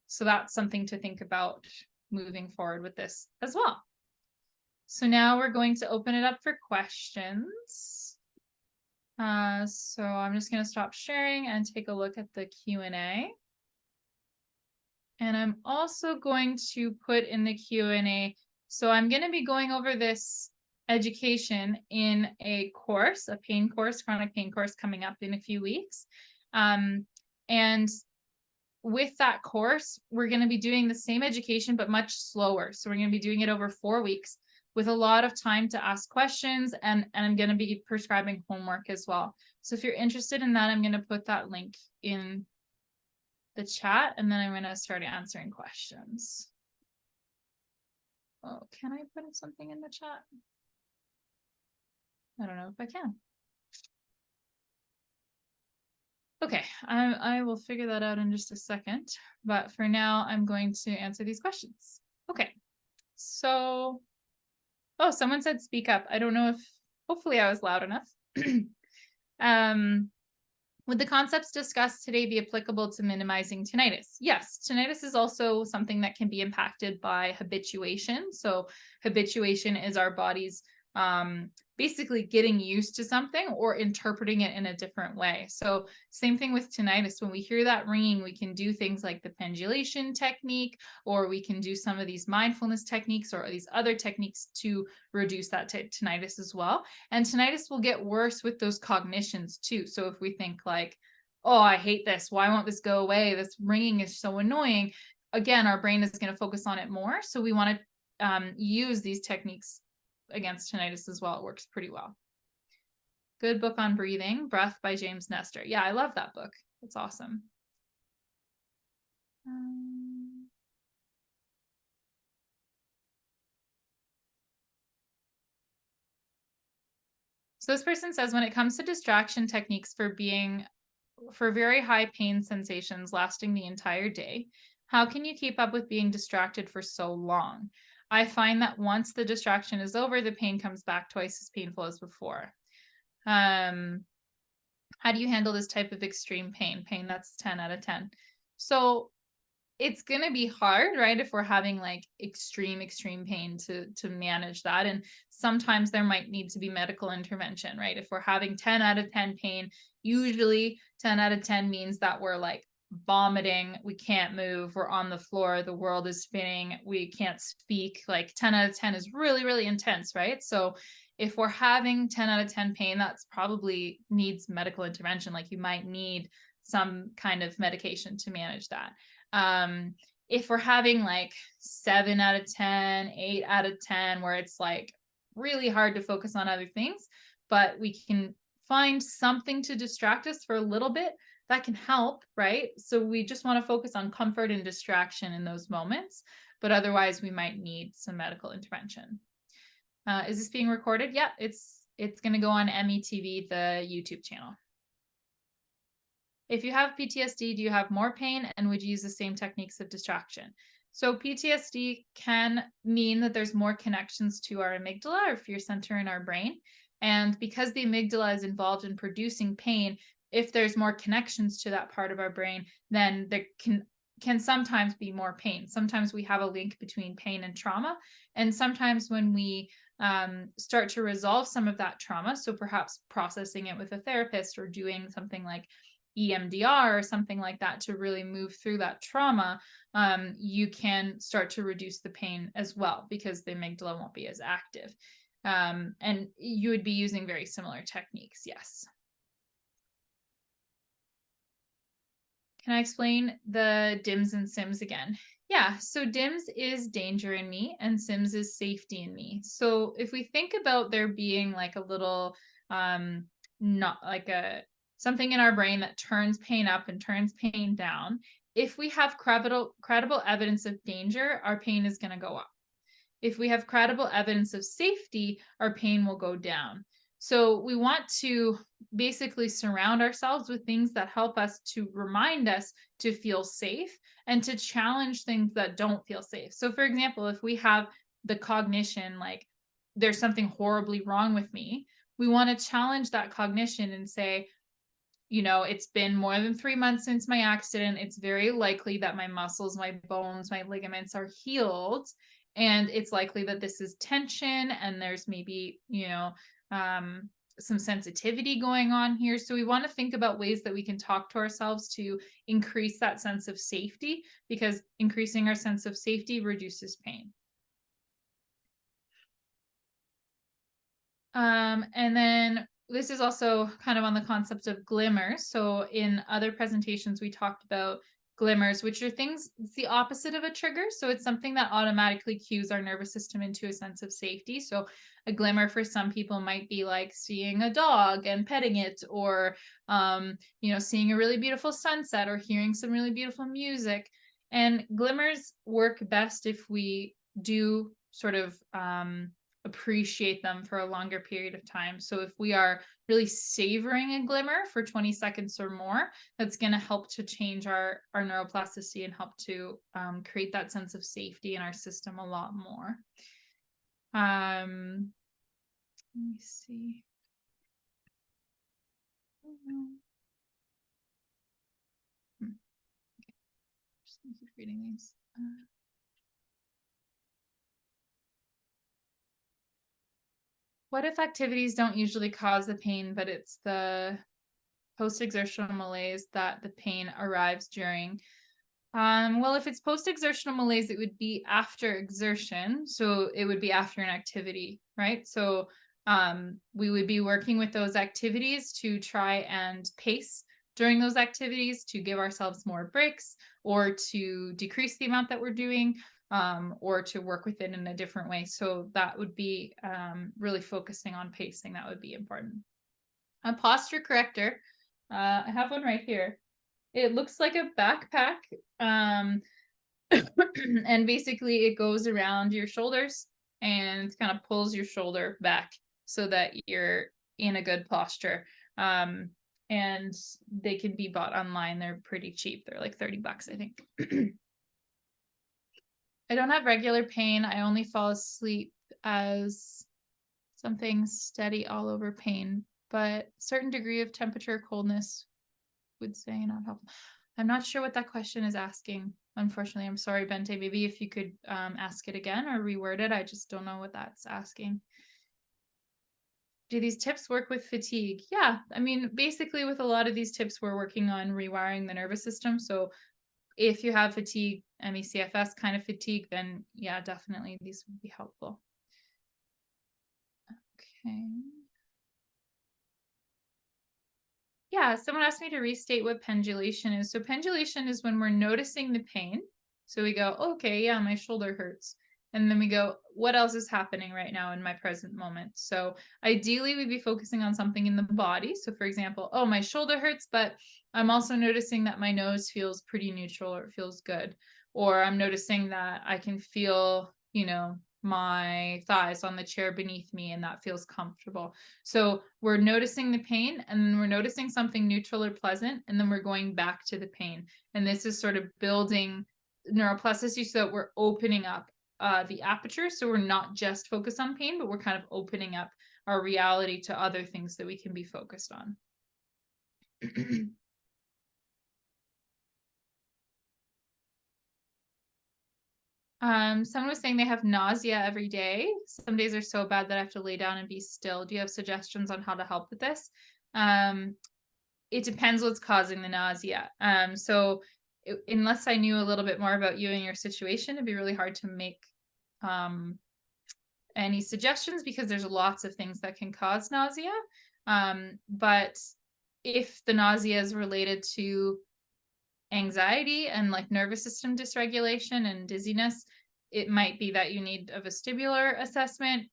So that's something to think about moving forward with this as well. So now we're going to open it up for questions. So I'm just going to stop sharing and take a look at the Q&A. And I'm also going to put in the Q&A. So I'm going to be going over this education in a course, a pain course, chronic pain course coming up in a few weeks. And with that course, we're going to be doing the same education, but much slower. So we're going to be doing it over 4 weeks with a lot of time to ask questions, and I'm going to be prescribing homework as well. So if you're interested in that, I'm going to put that link in the chat, and then I'm going to start answering questions. Oh, can I put something in the chat? I don't know if I can. Okay, I will figure that out in just a second. But for now, I'm going to answer these questions. Okay, so, oh, someone said speak up. I don't know if, hopefully I was loud enough. Would the concepts discussed today be applicable to minimizing tinnitus? Yes, tinnitus is also something that can be impacted by habituation. So habituation is our body's basically getting used to something or interpreting it in a different way. So same thing with tinnitus. When we hear that ringing, we can do things like the pendulation technique, or we can do some of these mindfulness techniques or these other techniques to reduce that tinnitus as well. And tinnitus will get worse with those cognitions too. So if we think like, oh, I hate this, why won't this go away? This ringing is so annoying. Again, our brain is going to focus on it more. So we want to use these techniques against tinnitus as well. It works pretty well. Good book on breathing, Breath by James Nestor. Yeah, I love that book. It's awesome. So this person says, when it comes to distraction techniques for very high pain sensations lasting the entire day, how can you keep up with being distracted for so long? I find that once the distraction is over, the pain comes back twice as painful as before. Um, how do you handle this type of extreme pain? Pain that's 10 out of 10. So it's going to be hard, right? If we're having like extreme pain to manage that. And sometimes there might need to be medical intervention, right? If we're having 10 out of 10 pain, usually 10 out of 10 means that we're like vomiting, we can't move, we're on the floor, the world is spinning, we can't speak. Like 10 out of 10 is really intense, right? So if we're having 10 out of 10 pain, that's probably needs medical intervention. Like you might need some kind of medication to manage that. If we're having like 7 out of 10, 8 out of 10, where it's like really hard to focus on other things, but we can find something to distract us for a little bit, that can help, right? So we just want to focus on comfort and distraction in those moments, but otherwise we might need some medical intervention. Is this being recorded? Yeah, it's going to go on METV, the YouTube channel. If you have PTSD, do you have more pain, and would you use the same techniques of distraction? So PTSD can mean that there's more connections to our amygdala, or fear center in our brain. And because the amygdala is involved in producing pain, if there's more connections to that part of our brain, then there can sometimes be more pain. Sometimes we have a link between pain and trauma. And sometimes when we start to resolve some of that trauma, so perhaps processing it with a therapist or doing something like EMDR or something like that to really move through that trauma, you can start to reduce the pain as well because the amygdala won't be as active. And you would be using very similar techniques, yes. Can I explain the DIMS and SIMS again? Yeah, so DIMS is danger in me and SIMS is safety in me. So if we think about there being like a little, not like a something in our brain that turns pain up and turns pain down, if we have credible evidence of danger, our pain is going to go up. If we have credible evidence of safety, our pain will go down. So we want to basically surround ourselves with things that help us to remind us to feel safe and to challenge things that don't feel safe. So for example, if we have the cognition, like there's something horribly wrong with me, we want to challenge that cognition and say, it's been more than 3 months since my accident. It's very likely that my muscles, my bones, my ligaments are healed. And it's likely that this is tension and there's maybe, some sensitivity going on here. So we want to think about ways that we can talk to ourselves to increase that sense of safety, because increasing our sense of safety reduces pain. And then this is also kind of on the concept of glimmers. So in other presentations, we talked about glimmers, which are things, it's the opposite of a trigger. So it's something that automatically cues our nervous system into a sense of safety. So a glimmer for some people might be like seeing a dog and petting it, or, seeing a really beautiful sunset or hearing some really beautiful music. And glimmers work best if we do sort of, appreciate them for a longer period of time. So if we are really savoring a glimmer for 20 seconds or more, that's going to help to change our neuroplasticity and help to create that sense of safety in our system a lot more. Let me see. Just keep reading these. What if activities don't usually cause the pain, but it's the post-exertional malaise that the pain arrives during? Well, if it's post-exertional malaise, it would be after exertion. So it would be after an activity, right? So we would be working with those activities to try and pace during those activities to give ourselves more breaks, or to decrease the amount that we're doing, or to work with it in a different way. So that would be really focusing on pacing. That would be important. A posture corrector. I have one right here. It looks like a backpack. And basically it goes around your shoulders and kind of pulls your shoulder back so that you're in a good posture. Um, and they can be bought online. They're pretty cheap. They're like $30, I think. I don't have regular pain. I only fall asleep as something steady all over pain, but certain degree of temperature, coldness would say not helpful. I'm not sure what that question is asking. Unfortunately, I'm sorry, Bente. Maybe if you could ask it again or reword it. I just don't know what that's asking. Do these tips work with fatigue? Yeah, I mean, basically with a lot of these tips, we're working on rewiring the nervous system. So if you have fatigue, ME/CFS kind of fatigue, then yeah, definitely these would be helpful. Okay. Yeah, someone asked me to restate what pendulation is. So pendulation is when we're noticing the pain. So we go, okay, yeah, my shoulder hurts. And then we go, what else is happening right now in my present moment? So ideally, we'd be focusing on something in the body. So for example, oh, my shoulder hurts, but I'm also noticing that my nose feels pretty neutral or it feels good. Or I'm noticing that I can feel, my thighs on the chair beneath me and that feels comfortable. So we're noticing the pain and then we're noticing something neutral or pleasant, and then we're going back to the pain. And this is sort of building neuroplasticity so that we're opening up the aperture. So we're not just focused on pain, but we're kind of opening up our reality to other things that we can be focused on. Someone was saying they have nausea every day. Some days are so bad that I have to lay down and be still. Do you have suggestions on how to help with this? It depends what's causing the nausea. Unless I knew a little bit more about you and your situation, it'd be really hard to make any suggestions because there's lots of things that can cause nausea. But if the nausea is related to anxiety and like nervous system dysregulation and dizziness, it might be that you need a vestibular assessment,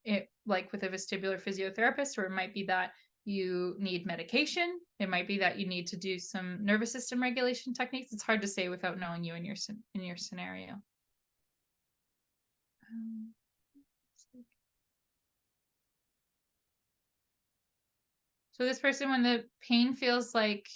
like with a vestibular physiotherapist, or it might be that you need medication. It might be that you need to do some nervous system regulation techniques. It's hard to say without knowing you in your scenario. So this person, when the pain feels like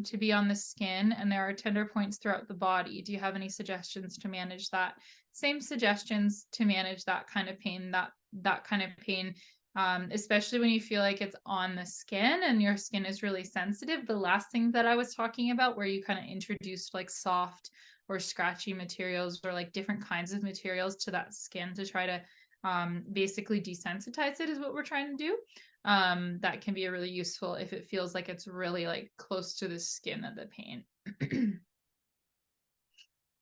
to be on the skin and there are tender points throughout the body, do you have any suggestions to manage that? Same suggestions to manage that kind of pain, that kind of pain, especially when you feel like it's on the skin and your skin is really sensitive. The last thing that I was talking about, where you kind of introduced like soft or scratchy materials or like different kinds of materials to that skin to try to basically desensitize it, is what we're trying to do. That can be really useful if it feels like it's really like close to the skin of the pain.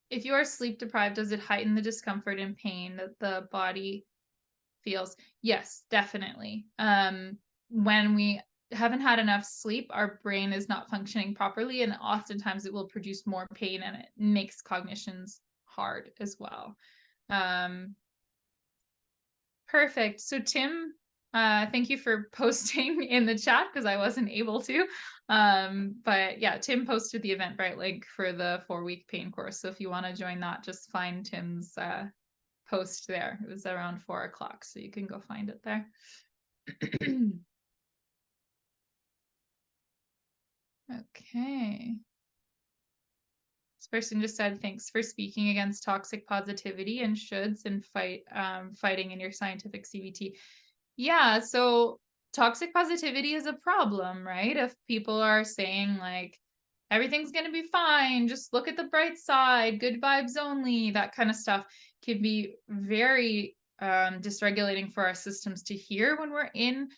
If you are sleep deprived, does it heighten the discomfort and pain that the body feels? Yes, definitely. When we haven't had enough sleep, our brain is not functioning properly, and oftentimes it will produce more pain and it makes cognitions hard as well. Perfect. So Tim, thank you for posting in the chat because I wasn't able to. But yeah, Tim posted the Eventbrite link for the 4-week pain course. So if you want to join that, just find Tim's post there. It was around 4:00, so you can go find it there. Okay. This person just said, thanks for speaking against toxic positivity and shoulds and fighting in your scientific CBT. Yeah, so toxic positivity is a problem, right? If people are saying like, everything's going to be fine, just look at the bright side, good vibes only, that kind of stuff can be very dysregulating for our systems to hear when we're in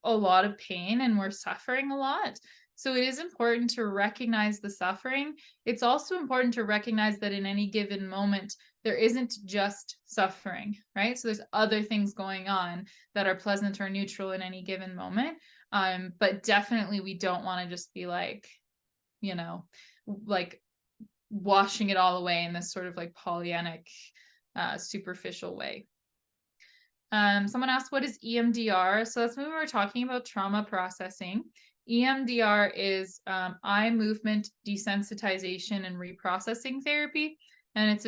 a lot of pain and we're suffering a lot. So it is important to recognize the suffering. It's also important to recognize that in any given moment, there isn't just suffering, right? So there's other things going on that are pleasant or neutral in any given moment. But definitely we don't want to just be like, like washing it all away in this sort of like Pollyannic, superficial way. Someone asked, what is EMDR? So that's when we were talking about trauma processing. EMDR is eye movement desensitization and reprocessing therapy. And it's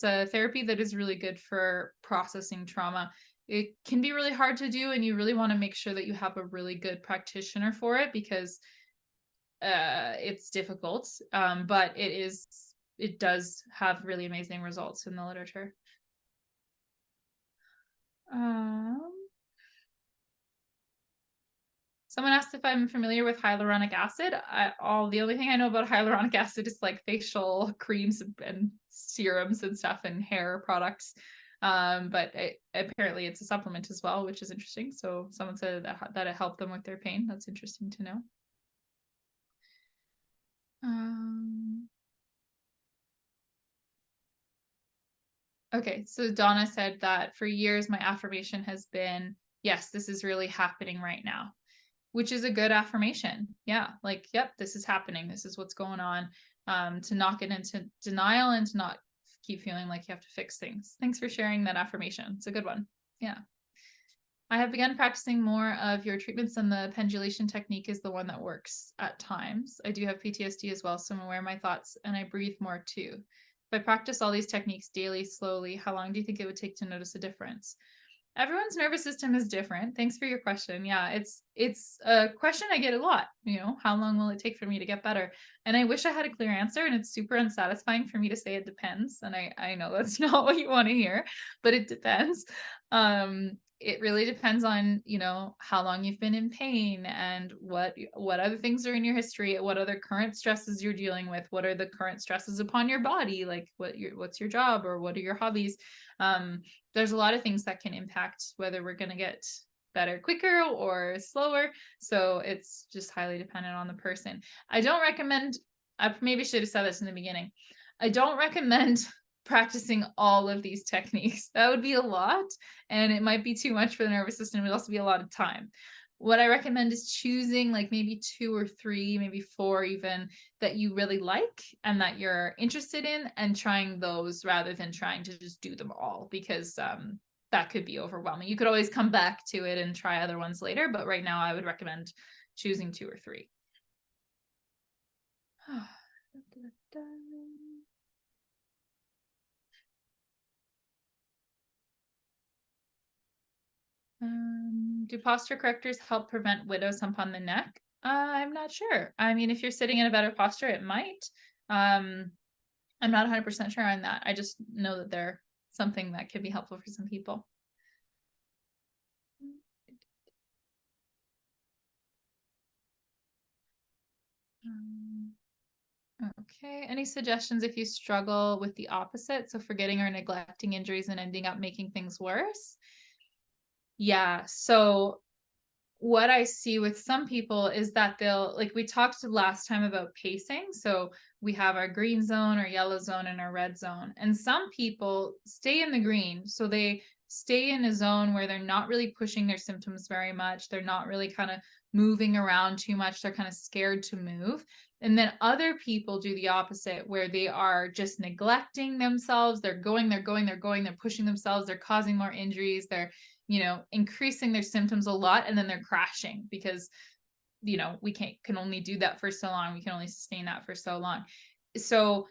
a therapy that is really good for processing trauma. It can be really hard to do, and you really want to make sure that you have a really good practitioner for it, because it's difficult. But it does have really amazing results in the literature. Um, Someone asked if I'm familiar with hyaluronic acid. The only thing I know about hyaluronic acid is like facial creams and serums and stuff and hair products. But apparently it's a supplement as well, which is interesting. So someone said that it helped them with their pain. That's interesting to know. Okay, so Donna said that for years my affirmation has been, yes, this is really happening right now, which is a good affirmation. Yeah, like, yep, this is happening. This is what's going on. To not get into denial and to not keep feeling like you have to fix things. Thanks for sharing that affirmation. It's a good one. Yeah. I have begun practicing more of your treatments, and the pendulation technique is the one that works at times. I do have PTSD as well, so I'm aware of my thoughts, and I breathe more too. If I practice all these techniques daily, slowly, how long do you think it would take to notice a difference? Everyone's nervous system is different. Thanks for your question. Yeah, it's a question I get a lot. How long will it take for me to get better? And I wish I had a clear answer, and it's super unsatisfying for me to say it depends. And I know that's not what you want to hear, but it depends. It really depends on, how long you've been in pain, and what other things are in your history, what other current stresses you're dealing with, what are the current stresses upon your body, like what's your job, or what are your hobbies. There's a lot of things that can impact whether we're going to get better quicker or slower. So it's just highly dependent on the person. I don't recommend, I maybe should have said this in the beginning. I don't recommend practicing all of these techniques. That would be a lot, and it might be too much for the nervous system. It would also be a lot of time. What I recommend is choosing like maybe 2 or 3, maybe 4 even, that you really like and that you're interested in, and trying those rather than trying to just do them all, because that could be overwhelming. You could always come back to it and try other ones later, but right now I would recommend choosing 2 or 3. Do posture correctors help prevent widow's hump on the neck? I'm not sure. I mean, if you're sitting in a better posture, it might. I'm not 100% sure on that. I just know that they're something that can be helpful for some people. Okay. Any suggestions if you struggle with the opposite? So forgetting or neglecting injuries and ending up making things worse? Yeah. So what I see with some people is that they'll, like we talked last time about pacing. So we have our green zone, our yellow zone, and our red zone. And some people stay in the green. So they stay in a zone where they're not really pushing their symptoms very much. They're not really kind of moving around too much. They're kind of scared to move. And then other people do the opposite, where they are just neglecting themselves. They're going, they're pushing themselves. They're causing more injuries. They're increasing their symptoms a lot, and then they're crashing because, we can only do that for so long. We can only sustain that for so long. So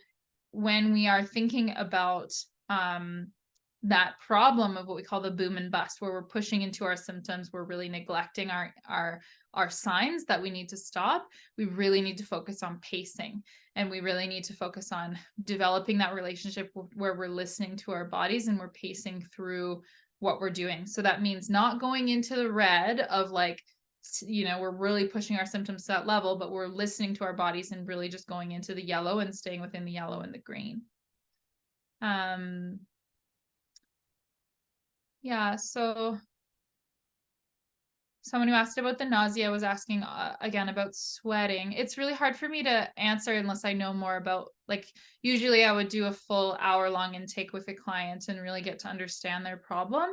when we are thinking about that problem of what we call the boom and bust, where we're pushing into our symptoms, we're really neglecting our signs that we need to stop. We really need to focus on pacing, and we really need to focus on developing that relationship where we're listening to our bodies and we're pacing through what we're doing. So that means not going into the red of like, we're really pushing our symptoms to that level, but we're listening to our bodies and really just going into the yellow and staying within the yellow and the green. Yeah, so someone who asked about the nausea was asking again about sweating. It's really hard for me to answer unless I know more about, like, usually I would do a full hour-long intake with a client and really get to understand their problem.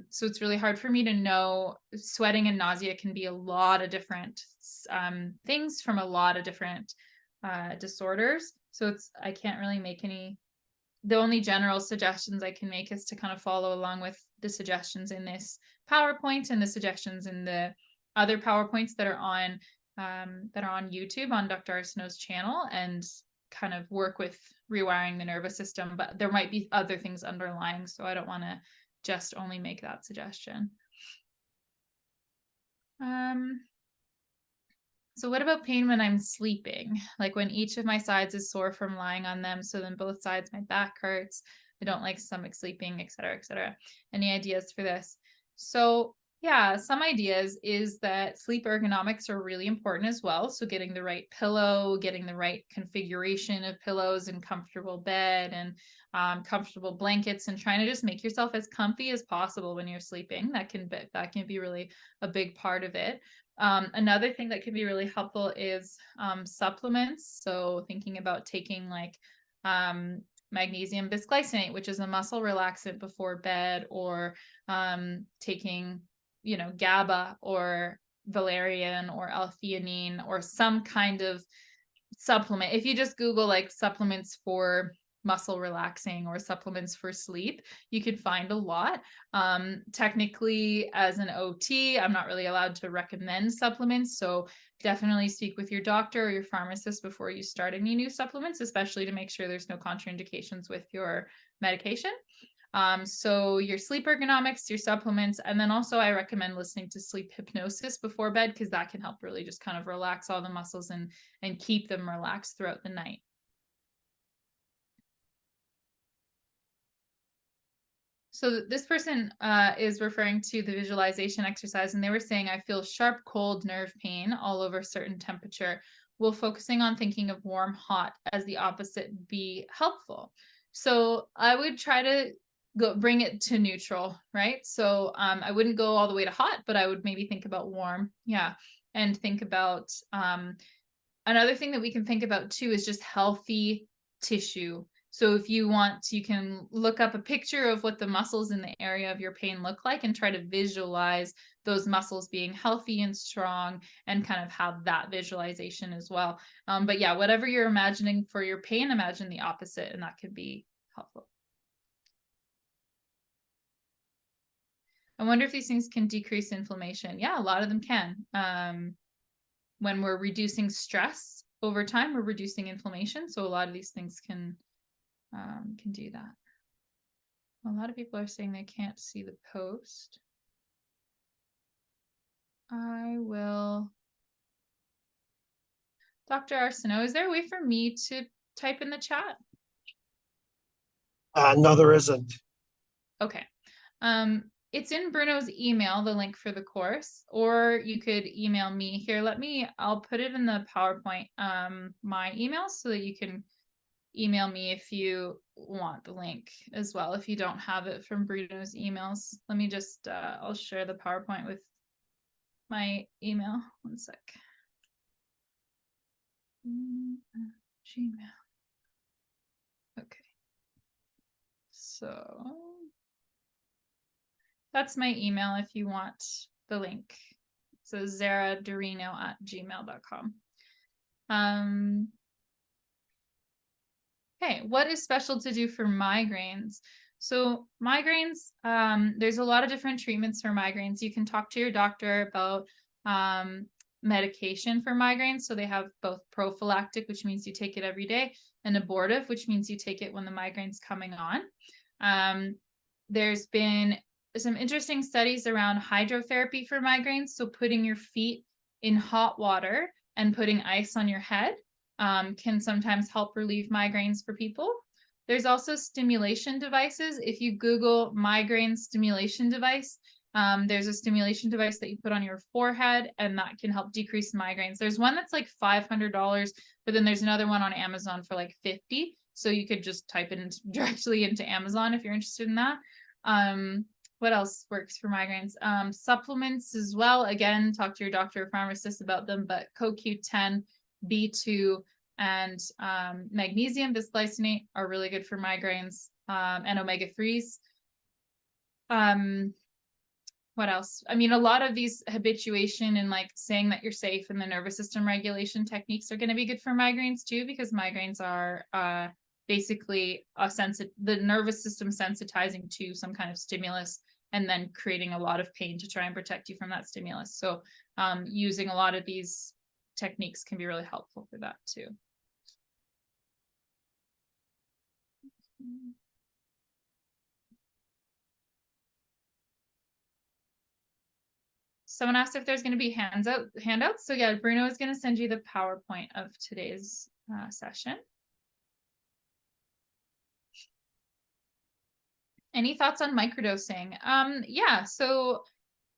So it's really hard for me to know. Sweating and nausea can be a lot of different things from a lot of different disorders. So I can't really make any the only general suggestions I can make is to kind of follow along with the suggestions in this PowerPoint and the suggestions in the other PowerPoints that are on YouTube on Dr. Arsenault's channel, and kind of work with rewiring the nervous system. But there might be other things underlying, so I don't want to just only make that suggestion. So what about pain when I'm sleeping? Like when each of my sides is sore from lying on them, so then both sides, my back hurts. I don't like stomach sleeping, et cetera, et cetera. Any ideas for this? So yeah, some ideas is that sleep ergonomics are really important as well. So getting the right pillow, getting the right configuration of pillows and comfortable bed and comfortable blankets, and trying to just make yourself as comfy as possible when you're sleeping. That can be really a big part of it. Another thing that can be really helpful is supplements. So thinking about taking like magnesium bisglycinate, which is a muscle relaxant before bed, or taking, GABA or valerian or L-theanine or some kind of supplement. If you just Google like supplements for muscle relaxing or supplements for sleep, you could find a lot. Technically, as an OT, I'm not really allowed to recommend supplements. So definitely speak with your doctor or your pharmacist before you start any new supplements, especially to make sure there's no contraindications with your medication. So your sleep ergonomics, your supplements, and then also I recommend listening to sleep hypnosis before bed, because that can help really just kind of relax all the muscles and keep them relaxed throughout the night. So this person is referring to the visualization exercise, and they were saying, I feel sharp, cold nerve pain all over a certain temperature. Will focusing on thinking of warm, hot as the opposite be helpful? So I would try to bring it to neutral, right? So I wouldn't go all the way to hot, but I would maybe think about warm. Yeah. And think about another thing that we can think about too is just healthy tissue. So if you want, you can look up a picture of what the muscles in the area of your pain look like and try to visualize those muscles being healthy and strong, and kind of have that visualization as well. But yeah, whatever you're imagining for your pain, imagine the opposite, and that could be helpful. I wonder if these things can decrease inflammation. Yeah, a lot of them can. When we're reducing stress over time, we're reducing inflammation. So a lot of these things can do that. A lot of people are saying they can't see the post. I will. Dr. Arsenault, is there a way for me to type in the chat? No, there isn't. Okay. It's in Bruno's email, the link for the course, or you could email me here. I'll put it in the PowerPoint, my email, so that you can email me if you want the link as well, if you don't have it from Bruno's emails. Let me just, I'll share the PowerPoint with my email. One sec. Gmail. Okay. So that's my email if you want the link. So Zara Dureno at gmail.com. Okay, what is special to do for migraines? So migraines, there's a lot of different treatments for migraines. You can talk to your doctor about medication for migraines. So they have both prophylactic, which means you take it every day, and abortive, which means you take it when the migraine's coming on. There's been some interesting studies around hydrotherapy for migraines. So putting your feet in hot water and putting ice on your head can sometimes help relieve migraines for people. There's also stimulation devices. If you Google migraine stimulation device, there's a stimulation device that you put on your forehead, and that can help decrease migraines. There's one that's like $500, but then there's another one on Amazon for like $50. So you could just type it directly into Amazon if you're interested in that. What else works for migraines? Supplements as well. Again, talk to your doctor or pharmacist about them, but CoQ10, B2, and magnesium bisglycinate are really good for migraines, and omega-3s. What else? I mean, a lot of these habituation and like saying that you're safe and the nervous system regulation techniques are going to be good for migraines too, because migraines are basically the nervous system sensitizing to some kind of stimulus and then creating a lot of pain to try and protect you from that stimulus. So using a lot of these techniques can be really helpful for that too. Someone asked if there's going to be handouts. So yeah, Bruno is going to send you the PowerPoint of today's session. Any thoughts on microdosing? Yeah, so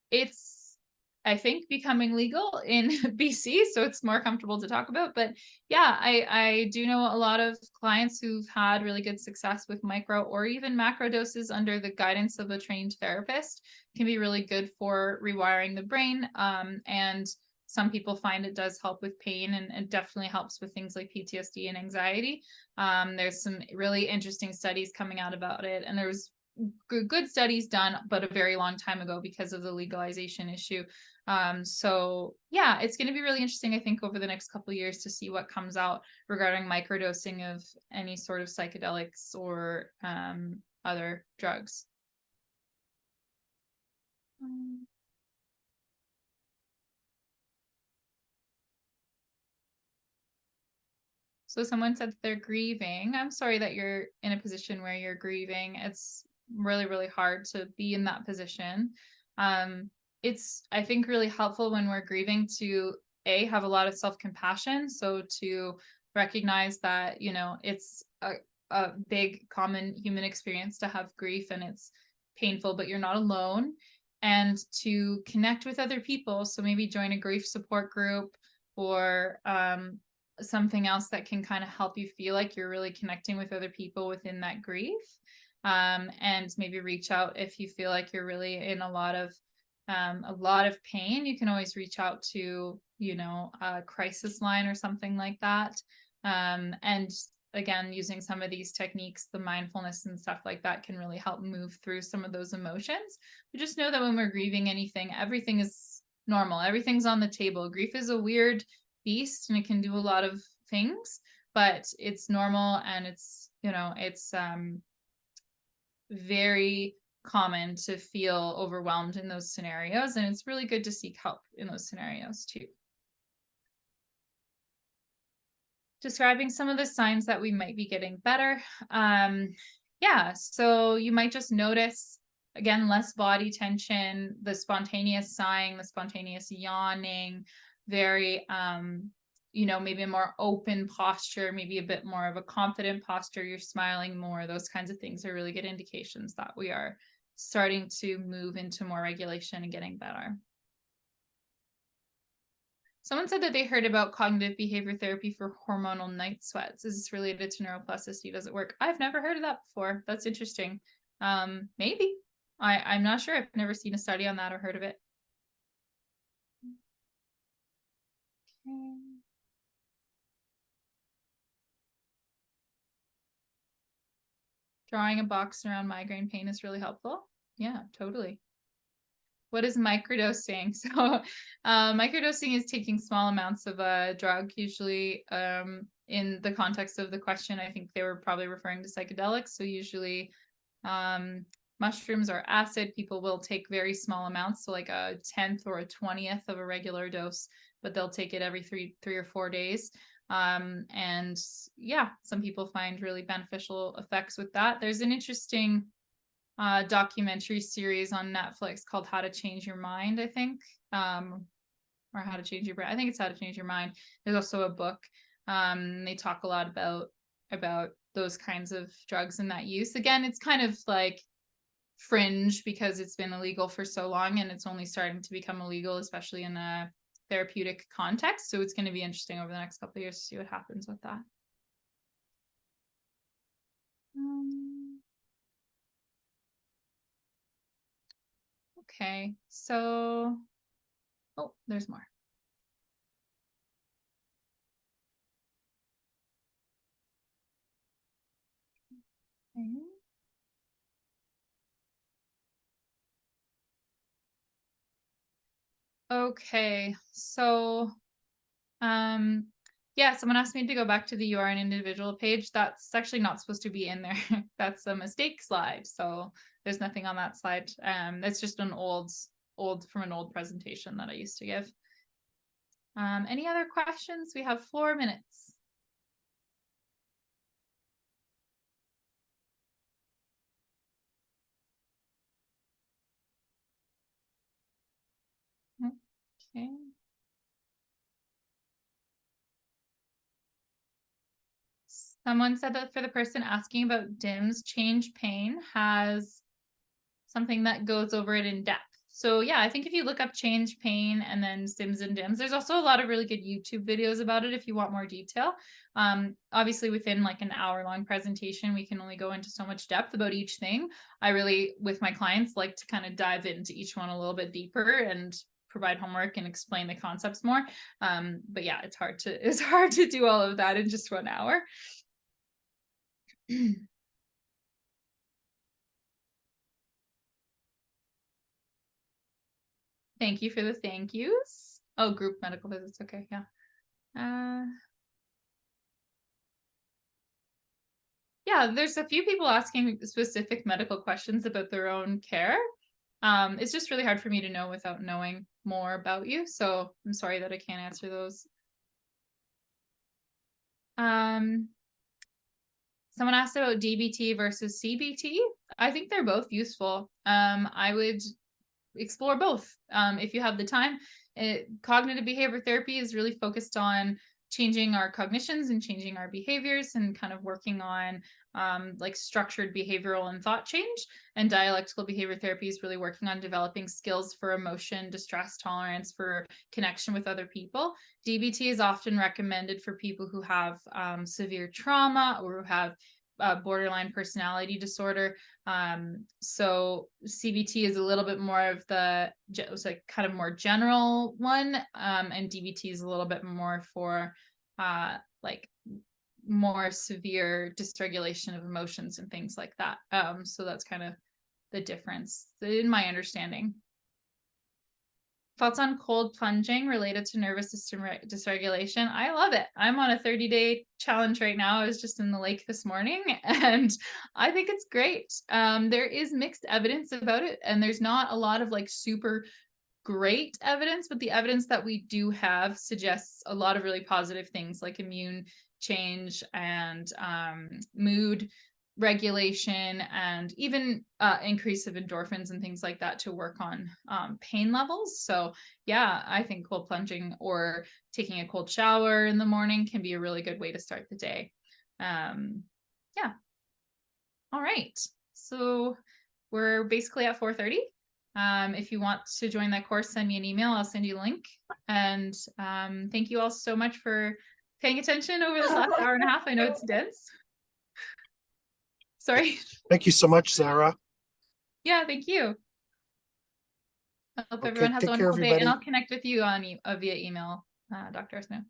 it's, I think, becoming legal in BC, so it's more comfortable to talk about. But yeah, I do know a lot of clients who've had really good success with micro or even macro doses under the guidance of a trained therapist. Can be really good for rewiring the brain. And some people find it does help with pain, and it definitely helps with things like PTSD and anxiety. There's some really interesting studies coming out about it, and there's good studies done, but a very long time ago because of the legalization issue. So yeah, it's going to be really interesting, I think, over the next couple of years to see what comes out regarding microdosing of any sort of psychedelics or other drugs. So someone said that they're grieving. I'm sorry that you're in a position where you're grieving. It's really, really hard to be in that position. It's, I think, really helpful when we're grieving to have a lot of self-compassion. So to recognize that, it's a big common human experience to have grief, and it's painful, but you're not alone. And to connect with other people. So maybe join a grief support group, or something else that can kind of help you feel like you're really connecting with other people within that grief. And maybe reach out if you feel like you're really in a lot of pain. You can always reach out to, a crisis line or something like that. And again, using some of these techniques, the mindfulness and stuff like that can really help move through some of those emotions. But just know that when we're grieving anything, everything is normal. Everything's on the table. Grief is a weird beast, and it can do a lot of things, but it's normal, and it's very common to feel overwhelmed in those scenarios, and it's really good to seek help in those scenarios too. Describing some of the signs that we might be getting better. Yeah, so you might just notice, again, less body tension, the spontaneous sighing, the spontaneous yawning, very maybe a more open posture, maybe a bit more of a confident posture, you're smiling more. Those kinds of things are really good indications that we are starting to move into more regulation and getting better. Someone said that they heard about cognitive behavior therapy for hormonal night sweats. Is this related to neuroplasticity? Does it work? I've never heard of that before. That's interesting. Maybe. I'm not sure. I've never seen a study on that or heard of it. Okay. Drawing a box around migraine pain is really helpful. Yeah, totally. What is microdosing? So microdosing is taking small amounts of a drug, usually in the context of the question, I think they were probably referring to psychedelics. So usually mushrooms or acid, people will take very small amounts, so like a 10th or a 20th of a regular dose, but they'll take it every three or 4 days. And yeah, some people find really beneficial effects with that. There's an interesting documentary series on Netflix called How to Change Your Mind, I think, or How to Change Your Brain. I think it's How to Change Your Mind. There's also a book. They talk a lot about those kinds of drugs and that use. Again, it's kind of like fringe because it's been illegal for so long, and it's only starting to become illegal, especially in a therapeutic context. So it's going to be interesting over the next couple of years to see what happens with that. Okay, so, oh, there's more. Okay. Okay, so, Yeah, someone asked me to go back to the "You Are an Individual" page. That's actually not supposed to be in there. That's a mistake slide. So there's nothing on that slide. It's just an old from an old presentation that I used to give. Any other questions? We have 4 minutes. Okay. Someone said that for the person asking about DIMS, change pain has something that goes over it in depth. So yeah, I think if you look up change pain and then Sims and DIMS, there's also a lot of really good YouTube videos about it if you want more detail. Obviously within like an hour-long presentation, we can only go into so much depth about each thing. I really, with my clients, like to kind of dive into each one a little bit deeper and provide homework and explain the concepts more. But yeah, it's hard to do all of that in just 1 hour. Thank you for the thank yous. Oh, group medical visits. Okay, yeah. Yeah, there's a few people asking specific medical questions about their own care. It's just really hard for me to know without knowing more about you. So I'm sorry that I can't answer those. Someone asked about DBT versus CBT. I think they're both useful. I would explore both if you have the time. Cognitive behavior therapy is really focused on changing our cognitions and changing our behaviors and kind of working on like structured behavioral and thought change. And dialectical behavior therapy is really working on developing skills for emotion, distress tolerance, for connection with other people. DBT is often recommended for people who have severe trauma or who have borderline personality disorder. So CBT is a little bit more of the like kind of more general one, and DBT is a little bit more for like more severe dysregulation of emotions and things like that. So that's kind of the difference in my understanding. Thoughts on cold plunging related to nervous system dysregulation? I love it. I'm on a 30-day challenge right now. I was just in the lake this morning and I think it's great. There is mixed evidence about it and there's not a lot of like super great evidence, but the evidence that we do have suggests a lot of really positive things like immune change and mood regulation and even increase of endorphins and things like that to work on pain levels. So yeah, I think cold plunging or taking a cold shower in the morning can be a really good way to start the day. Yeah. All right. So we're basically at 4:30. If you want to join that course, send me an email. I'll send you a link. And thank you all so much for paying attention over this last hour and a half. I know it's dense. Sorry. Thank you so much, Zara. Yeah, thank you. I hope Okay, everyone has a take care, wonderful day, and everybody. I'll connect with you on via email, Dr. Osno.